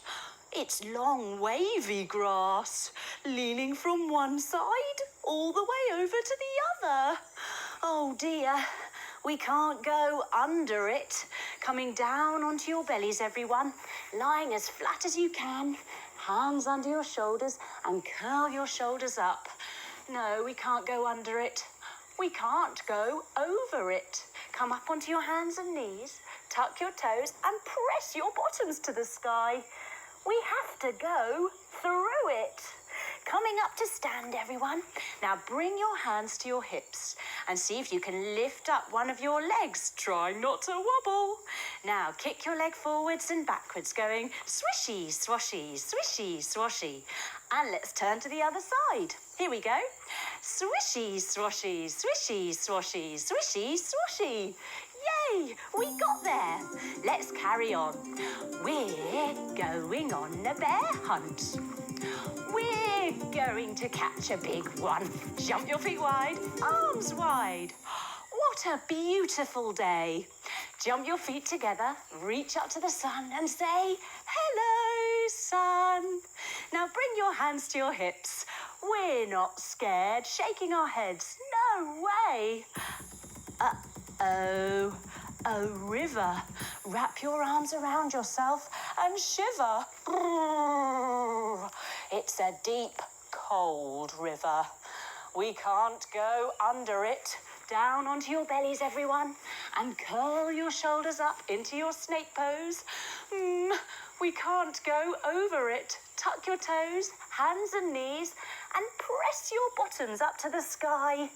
It's long, wavy grass, leaning from one side all the way over to the other. Oh dear, we can't go under it. Coming down onto your bellies, everyone, lying as flat as you can, hands under your shoulders and curl your shoulders up. No, we can't go under it. We can't go over it. Come up onto your hands and knees, tuck your toes and press your bottoms to the sky. We have to go through it. Coming up to stand, everyone. Now bring your hands to your hips and see if you can lift up one of your legs, trying not to wobble. Now kick your leg forwards and backwards, going swishy, swashy, swishy, swashy. And let's turn to the other side. Here we go. Swishy, swashy, swishy, swashy, swishy, swashy. Yay, we got there. Let's carry on. We're going on a bear hunt. We're going to catch a big one. Jump your feet wide, arms wide. What a beautiful day. Jump your feet together, reach up to the sun and say, hello, sun. Now bring your hands to your hips. We're not scared, shaking our heads. No way. Uh-oh, a river. Wrap your arms around yourself and shiver. It's a deep, cold river. We can't go under it. Down onto your bellies, everyone, and curl your shoulders up into your snake pose. We can't go over it. Tuck your toes, hands and knees, and press your bottoms up to the sky.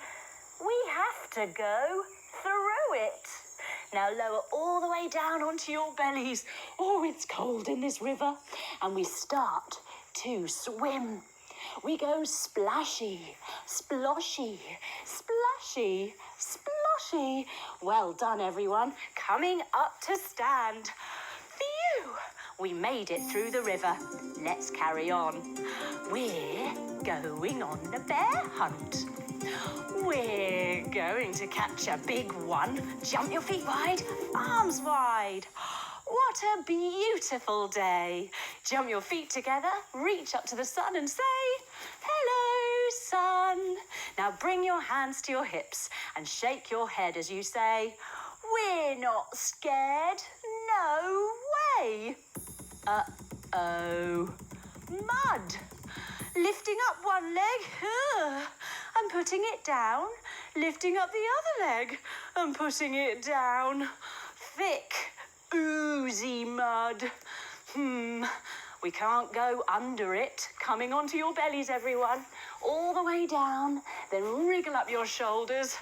We have to go through it. Now lower all the way down onto your bellies. Oh, it's cold in this river. And we start to swim. We go splashy, sploshy, splashy, sploshy. Well done, everyone. Coming up to stand. Phew! We made it through the river. Let's carry on. We're going on a bear hunt. We're going to catch a big one. Jump your feet wide, arms wide. What a beautiful day. Jump your feet together, reach up to the sun and say, hello, sun. Now bring your hands to your hips and shake your head as you say, we're not scared. No way. Uh-oh. Mud. Lifting up one leg and putting it down. Lifting up the other leg and putting it down. Thick, oozy mud. We can't go under it. Coming onto your bellies, everyone. All the way down. Then wriggle up your shoulders.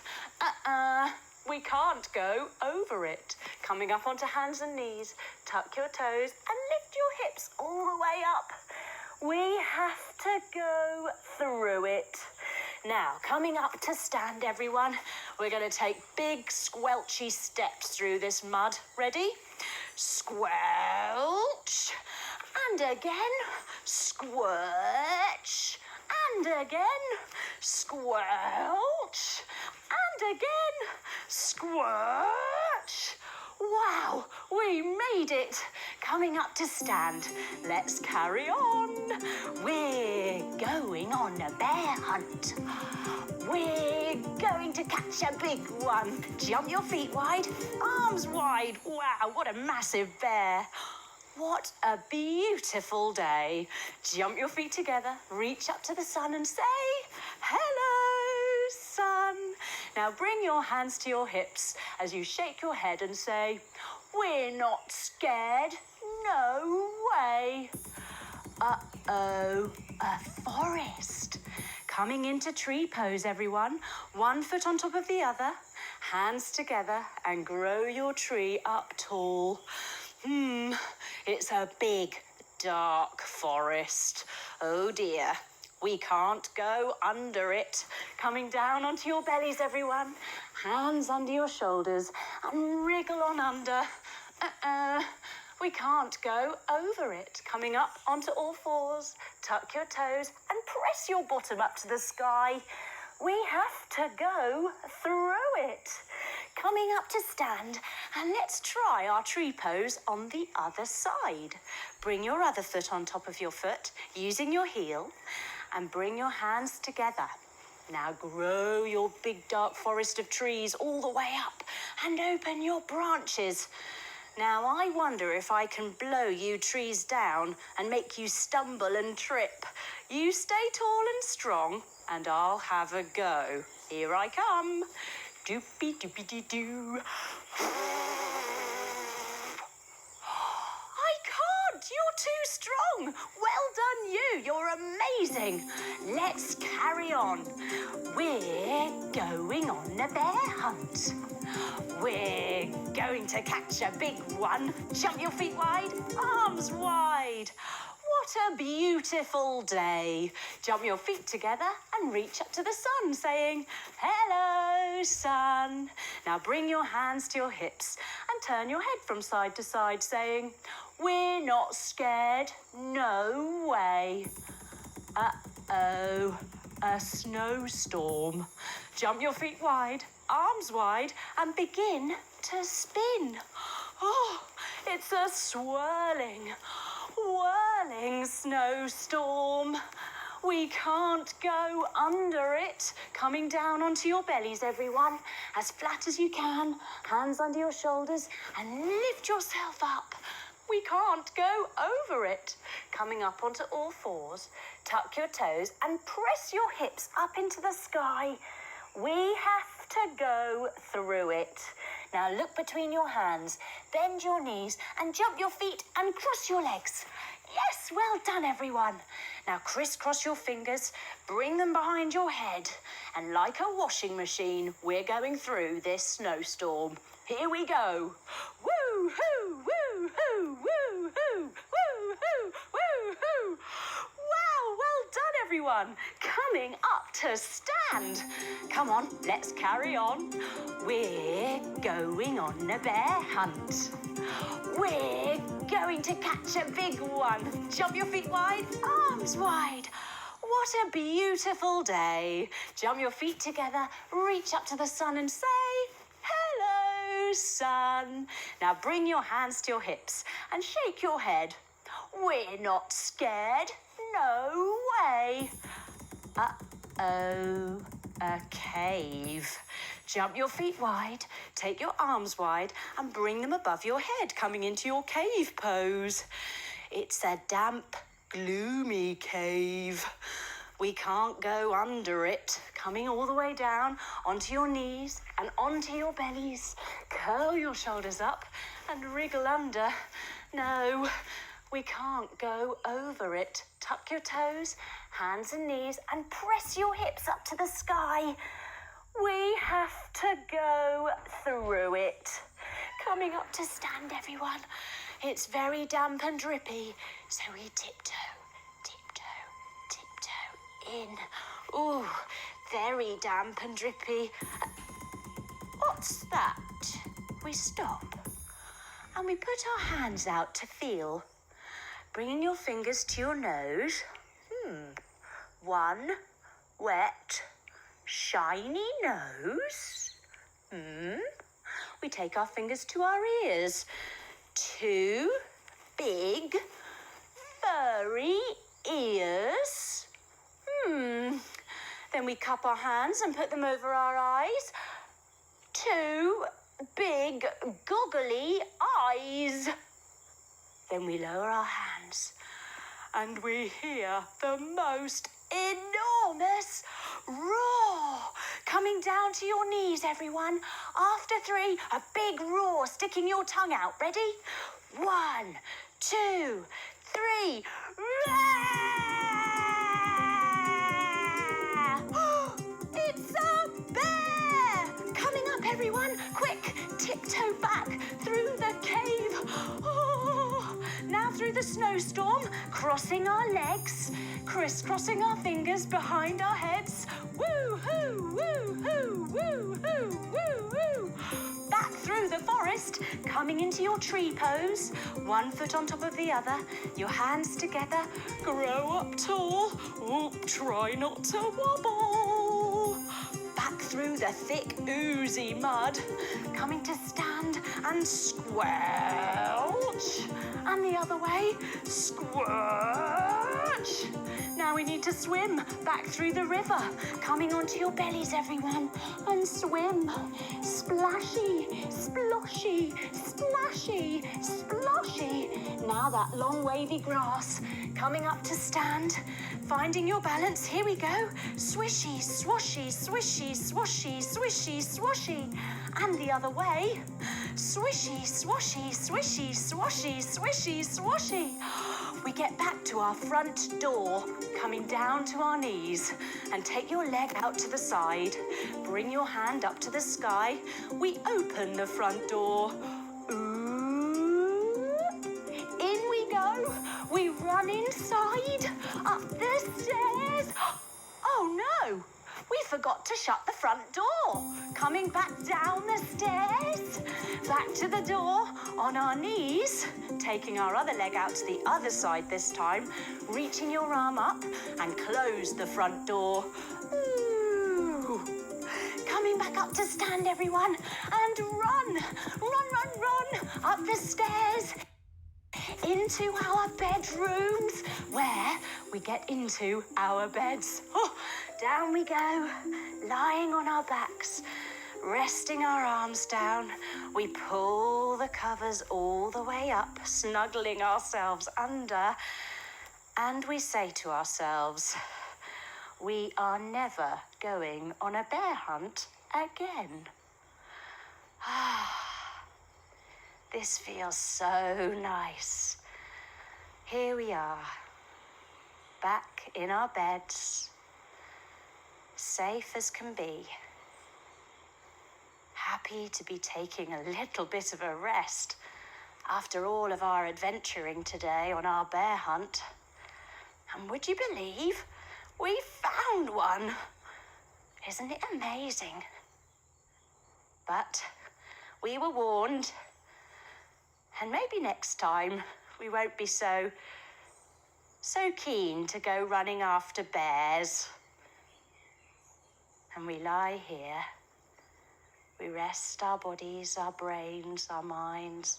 We can't go over it. Coming up onto hands and knees. Tuck your toes and lift your hips all the way up. We have to go through it. Now, coming up to stand, everyone. We're going to take big squelchy steps through this mud. Ready? Squelch. And again. Squelch. And again. Squelch. And again. Squelch. Wow, we made it. Coming up to stand. Let's carry on. We're going on a bear hunt. We're going to catch a big one. Jump your feet wide, arms wide. Wow, what a massive bear. What a beautiful day. Jump your feet together, reach up to the sun and say, hello, sun. Now bring your hands to your hips as you shake your head and say, we're not scared. No way. Uh-oh, a forest. Coming into tree pose, everyone. One foot on top of the other, hands together and grow your tree up tall. It's a big, dark forest. Oh dear, we can't go under it. Coming down onto your bellies, everyone. Hands under your shoulders and wriggle on under. We can't go over it. Coming up onto all fours, tuck your toes and press your bottom up to the sky. We have to go through it. Coming up to stand, and let's try our tree pose on the other side. Bring your other foot on top of your foot, using your heel, and bring your hands together. Now grow your big dark forest of trees all the way up and open your branches. Now I wonder if I can blow you trees down and make you stumble and trip. You stay tall and strong, and I'll have a go. Here I come. Doopy doopy dee doo. I can't. You're too strong. Well done, you. You're amazing. Let's carry on. We're going on a bear hunt. We're going to catch a big one. Jump your feet wide, arms wide. What a beautiful day. Jump your feet together and reach up to the sun, saying, hello, sun. Now bring your hands to your hips and turn your head from side to side, saying, we're not scared, no way. Uh-oh, a snowstorm. Jump your feet wide, arms wide, and begin to spin. Oh, it's a swirling, whirling snowstorm. We can't go under it. Coming down onto your bellies, everyone, as flat as you can, hands under your shoulders, and lift yourself up. We can't go over it. Coming up onto all fours, tuck your toes and press your hips up into the sky. We have to go through it. Now look between your hands, bend your knees and jump your feet and cross your legs. Yes, well done everyone. Now crisscross your fingers, bring them behind your head, and like a washing machine, we're going through this snowstorm. Here we go. Woo-hoo, woo-hoo, woo-hoo, woo-hoo, woo-hoo. Wow, well done everyone. Coming up to stand. Come on, let's carry on. We're going on a bear hunt. We're going to catch a big one. Jump your feet wide, arms wide. What a beautiful day. Jump your feet together, reach up to the sun and say, hello, sun. Now bring your hands to your hips and shake your head. We're not scared, no way. Uh-oh, a cave. Jump your feet wide, take your arms wide and bring them above your head, coming into your cave pose. It's a damp, gloomy cave. We can't go under it. Coming all the way down onto your knees and onto your bellies. Curl your shoulders up and wriggle under. No, we can't go over it. Tuck your toes, hands and knees, and press your hips up to the sky. We have to go through it. Coming up to stand, everyone. It's very damp and drippy, so we tiptoe, tiptoe, tiptoe in. Ooh, very damp and drippy. What's that? We stop and we put our hands out to feel. Bringing your fingers to your nose. One wet, shiny nose. We take our fingers to our ears. Two big, furry ears. Then we cup our hands and put them over our eyes. Two big, goggly eyes. Then we lower our hands and we hear the most enormous roar coming down to your knees, everyone. After three, a big roar, sticking your tongue out. Ready? 1, 2, 3. It's a bear! Coming up, everyone. Quick, tiptoe back through the cave. Now through the snowstorm, crossing our legs, crisscrossing our fingers behind our heads. Woo-hoo, woo-hoo, woo-hoo, woo-hoo. Back through the forest, coming into your tree pose. One foot on top of the other, your hands together. Grow up tall. Oop, try not to wobble. Back through the thick, oozy mud, coming to stand and squelch. And the other way, squelch. Now we need to swim back through the river, coming onto your bellies, everyone, and swim. Splashy, sploshy, splashy, sploshy. Now that long wavy grass, coming up to stand, finding your balance. Here we go. Swishy, swashy, swishy, swashy, swishy, swashy. And the other way. Swishy, swashy, swishy, swashy, swishy, swashy. We get back to our front door, coming down to our knees, and take your leg out to the side. Bring your hand up to the sky. We open the front door. Ooh. In we go. We run run inside, up the stairs. Oh no, we forgot to shut the front door. Coming back down the stairs, back to the door, on our knees, taking our other leg out to the other side this time, reaching your arm up and close the front door. Ooh. Coming back up to stand, everyone, and run, up the stairs, into our bedrooms, where we get into our beds. Oh, down we go, lying on our backs, resting our arms down. We pull the covers all the way up, snuggling ourselves under, and we say to ourselves, we are never going on a bear hunt again. This feels so nice. Here we are, back in our beds, safe as can be, happy to be taking a little bit of a rest after all of our adventuring today on our bear hunt. And would you believe we found one? Isn't it amazing? But we were warned. And maybe next time we won't be so keen to go running after bears. And we lie here. We rest our bodies, our brains, our minds.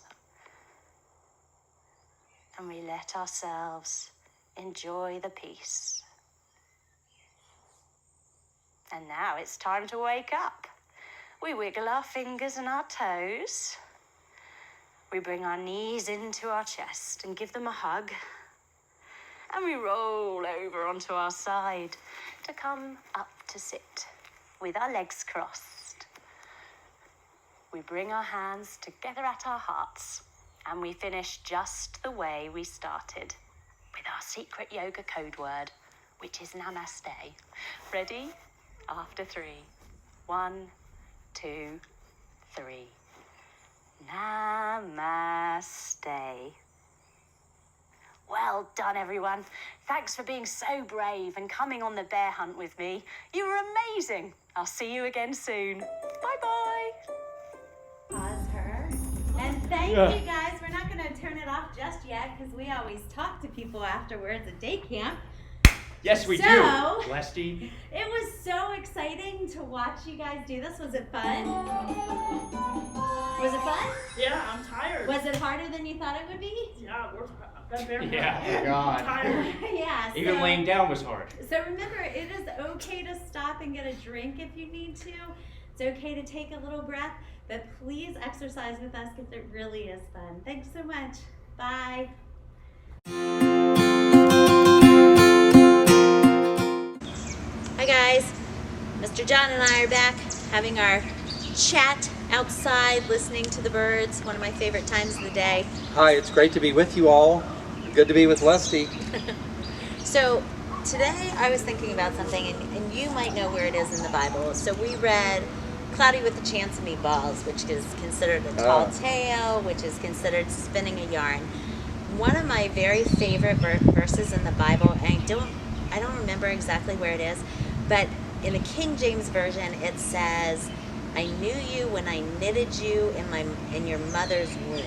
And we let ourselves enjoy the peace. And now it's time to wake up. We wiggle our fingers and our toes. We bring our knees into our chest and give them a hug. And we roll over onto our side to come up to sit with our legs crossed. We bring our hands together at our hearts and we finish just the way we started, with our secret yoga code word, which is namaste. Ready? After 3. 1, 2, 3. Namaste. Well done, everyone. Thanks for being so brave and coming on the bear hunt with me. You were amazing. I'll see you again soon. Bye-bye. Pause her. And thank you guys. We're not going to turn it off just yet because we always talk to people afterwards at day camp. Yes, we do. Lesty. It was so exciting to watch you guys do this. Was it fun? Was it fun? Yeah, I'm tired. Was it harder than you thought it would be? Yeah, I've been very Yeah, God. I'm tired. Yeah. Even laying down was hard. So remember, it is okay to stop and get a drink if you need to. It's okay to take a little breath, but please exercise with us because it really is fun. Thanks so much. Bye. Hi guys, Mr. John and I are back having our chat outside, listening to the birds, one of my favorite times of the day. Hi, it's great to be with you all. Good to be with Lesty. So today I was thinking about something, and you might know where it is in the Bible. So we read Cloudy with a Chance of Meatballs, which is considered a tall tale, which is considered spinning a yarn. One of my very favorite verses in the Bible, and I don't remember exactly where it is, but in the King James Version it says, I knew you when I knitted you in your mother's womb.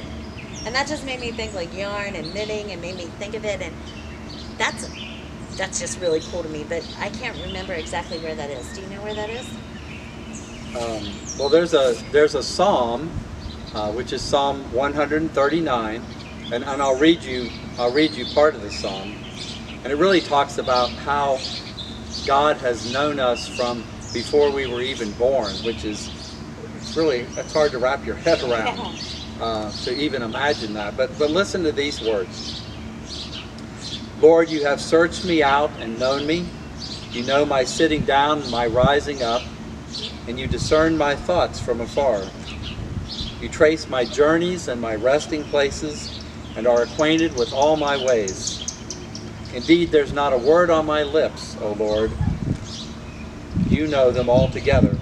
And that just made me think like yarn and knitting, and made me think of it, and that's just really cool to me, but I can't remember exactly where that is. Do you know where that is? Well, there's a psalm, which is Psalm 139, and I'll read you part of the psalm, and it really talks about how God has known us from before we were even born, which is it's hard to wrap your head around to even imagine that. But listen to these words. Lord, you have searched me out and known me. You know my sitting down and my rising up, and you discern my thoughts from afar. You trace my journeys and my resting places, and are acquainted with all my ways. Indeed, there's not a word on my lips, O Lord. You know them all together.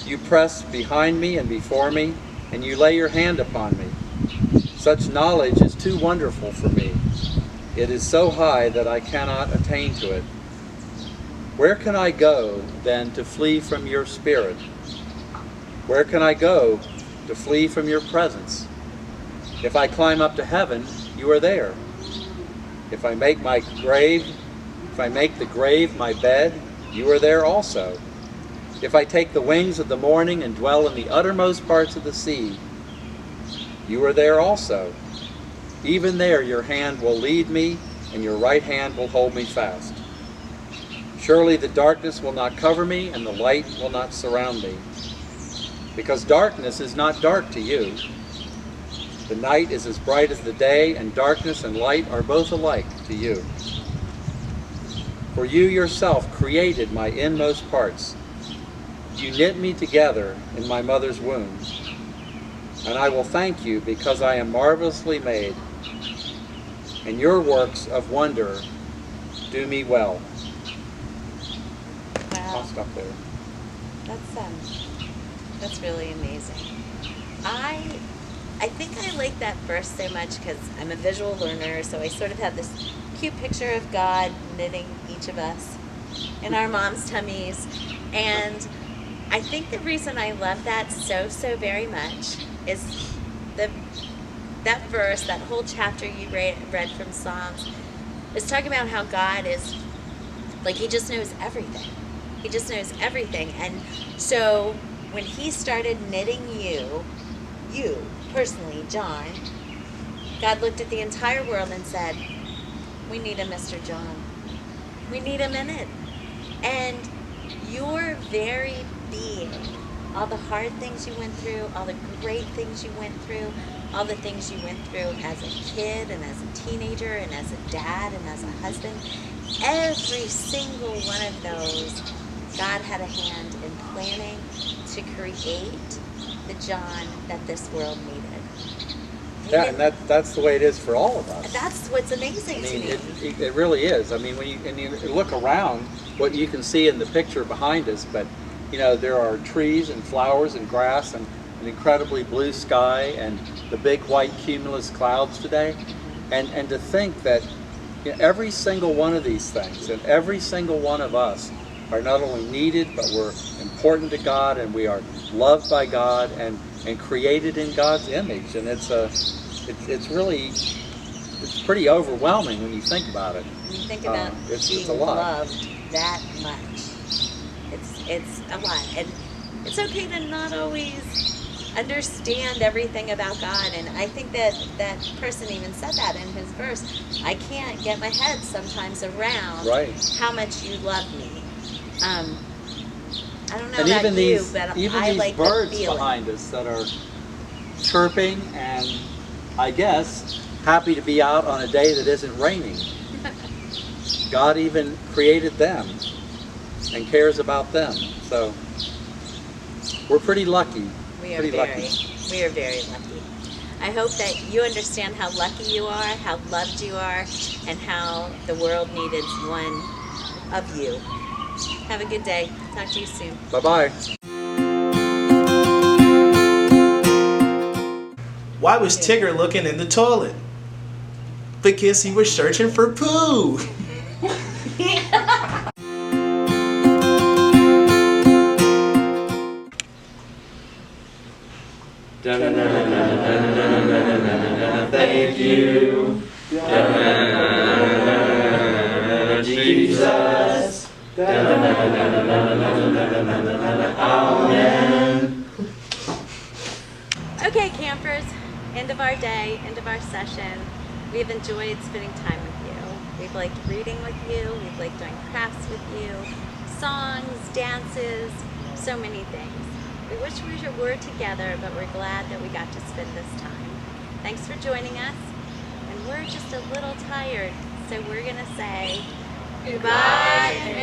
You press behind me and before me, and you lay your hand upon me. Such knowledge is too wonderful for me. It is so high that I cannot attain to it. Where can I go, then, to flee from your spirit? Where can I go to flee from your presence? If I climb up to heaven, you are there. If I make the grave my bed, you are there also. If I take the wings of the morning and dwell in the uttermost parts of the sea, you are there also. Even there your hand will lead me, and your right hand will hold me fast. Surely the darkness will not cover me, and the light will not surround me. Because darkness is not dark to you. The night is as bright as the day, and darkness and light are both alike to you. For you yourself created my inmost parts. You knit me together in my mother's womb. And I will thank you because I am marvelously made, and your works of wonder do me well. Wow. I'll stop there. That's really amazing. I think I like that verse so much because I'm a visual learner, so I sort of have this cute picture of God knitting each of us in our mom's tummies. And I think the reason I love that so very much is that verse, that whole chapter you read from Psalms, is talking about how God is, like, he just knows everything. He just knows everything. And so when he started knitting you personally, John, God looked at the entire world and said, we need a Mr. John. We need him in it. And your very being, all the hard things you went through, all the great things you went through, all the things you went through as a kid and as a teenager and as a dad and as a husband, every single one of those, God had a hand in planning to create the John that this world needed. Yeah, and that's the way it is for all of us. That's what's amazing to me. It really is. I mean, when you look around, what you can see in the picture behind us, but you know, there are trees and flowers and grass and an incredibly blue sky and the big white cumulus clouds today. And to think that, you know, every single one of these things and every single one of us are not only needed, but we're important to God, and we are loved by God and created in God's image. And it's pretty overwhelming when you think about it. When you think about it's a being lot. loved that much, it's a lot. And it's okay to not always understand everything about God. And I think that person even said that in his verse. I can't get my head sometimes around how much you love me. I don't know And about even you, these, but even I these like birds the feeling. behind us that are chirping and, I guess, happy to be out on a day that isn't raining. God even created them and cares about them. So we're pretty lucky. We are very lucky. I hope that you understand how lucky you are, how loved you are, and how the world needed one of you. Have a good day. Talk to you soon. Bye-bye. Why was Tigger looking in the toilet? Because he was searching for poo. Thank you, Jesus. Amen. Okay, campers, end of our day, end of our session. We've enjoyed spending time with you. We've liked reading with you. We've liked doing crafts with you. Songs, dances, so many things. We wish we were together, but we're glad that we got to spend this time. Thanks for joining us. And we're just a little tired, so we're going to say goodbye and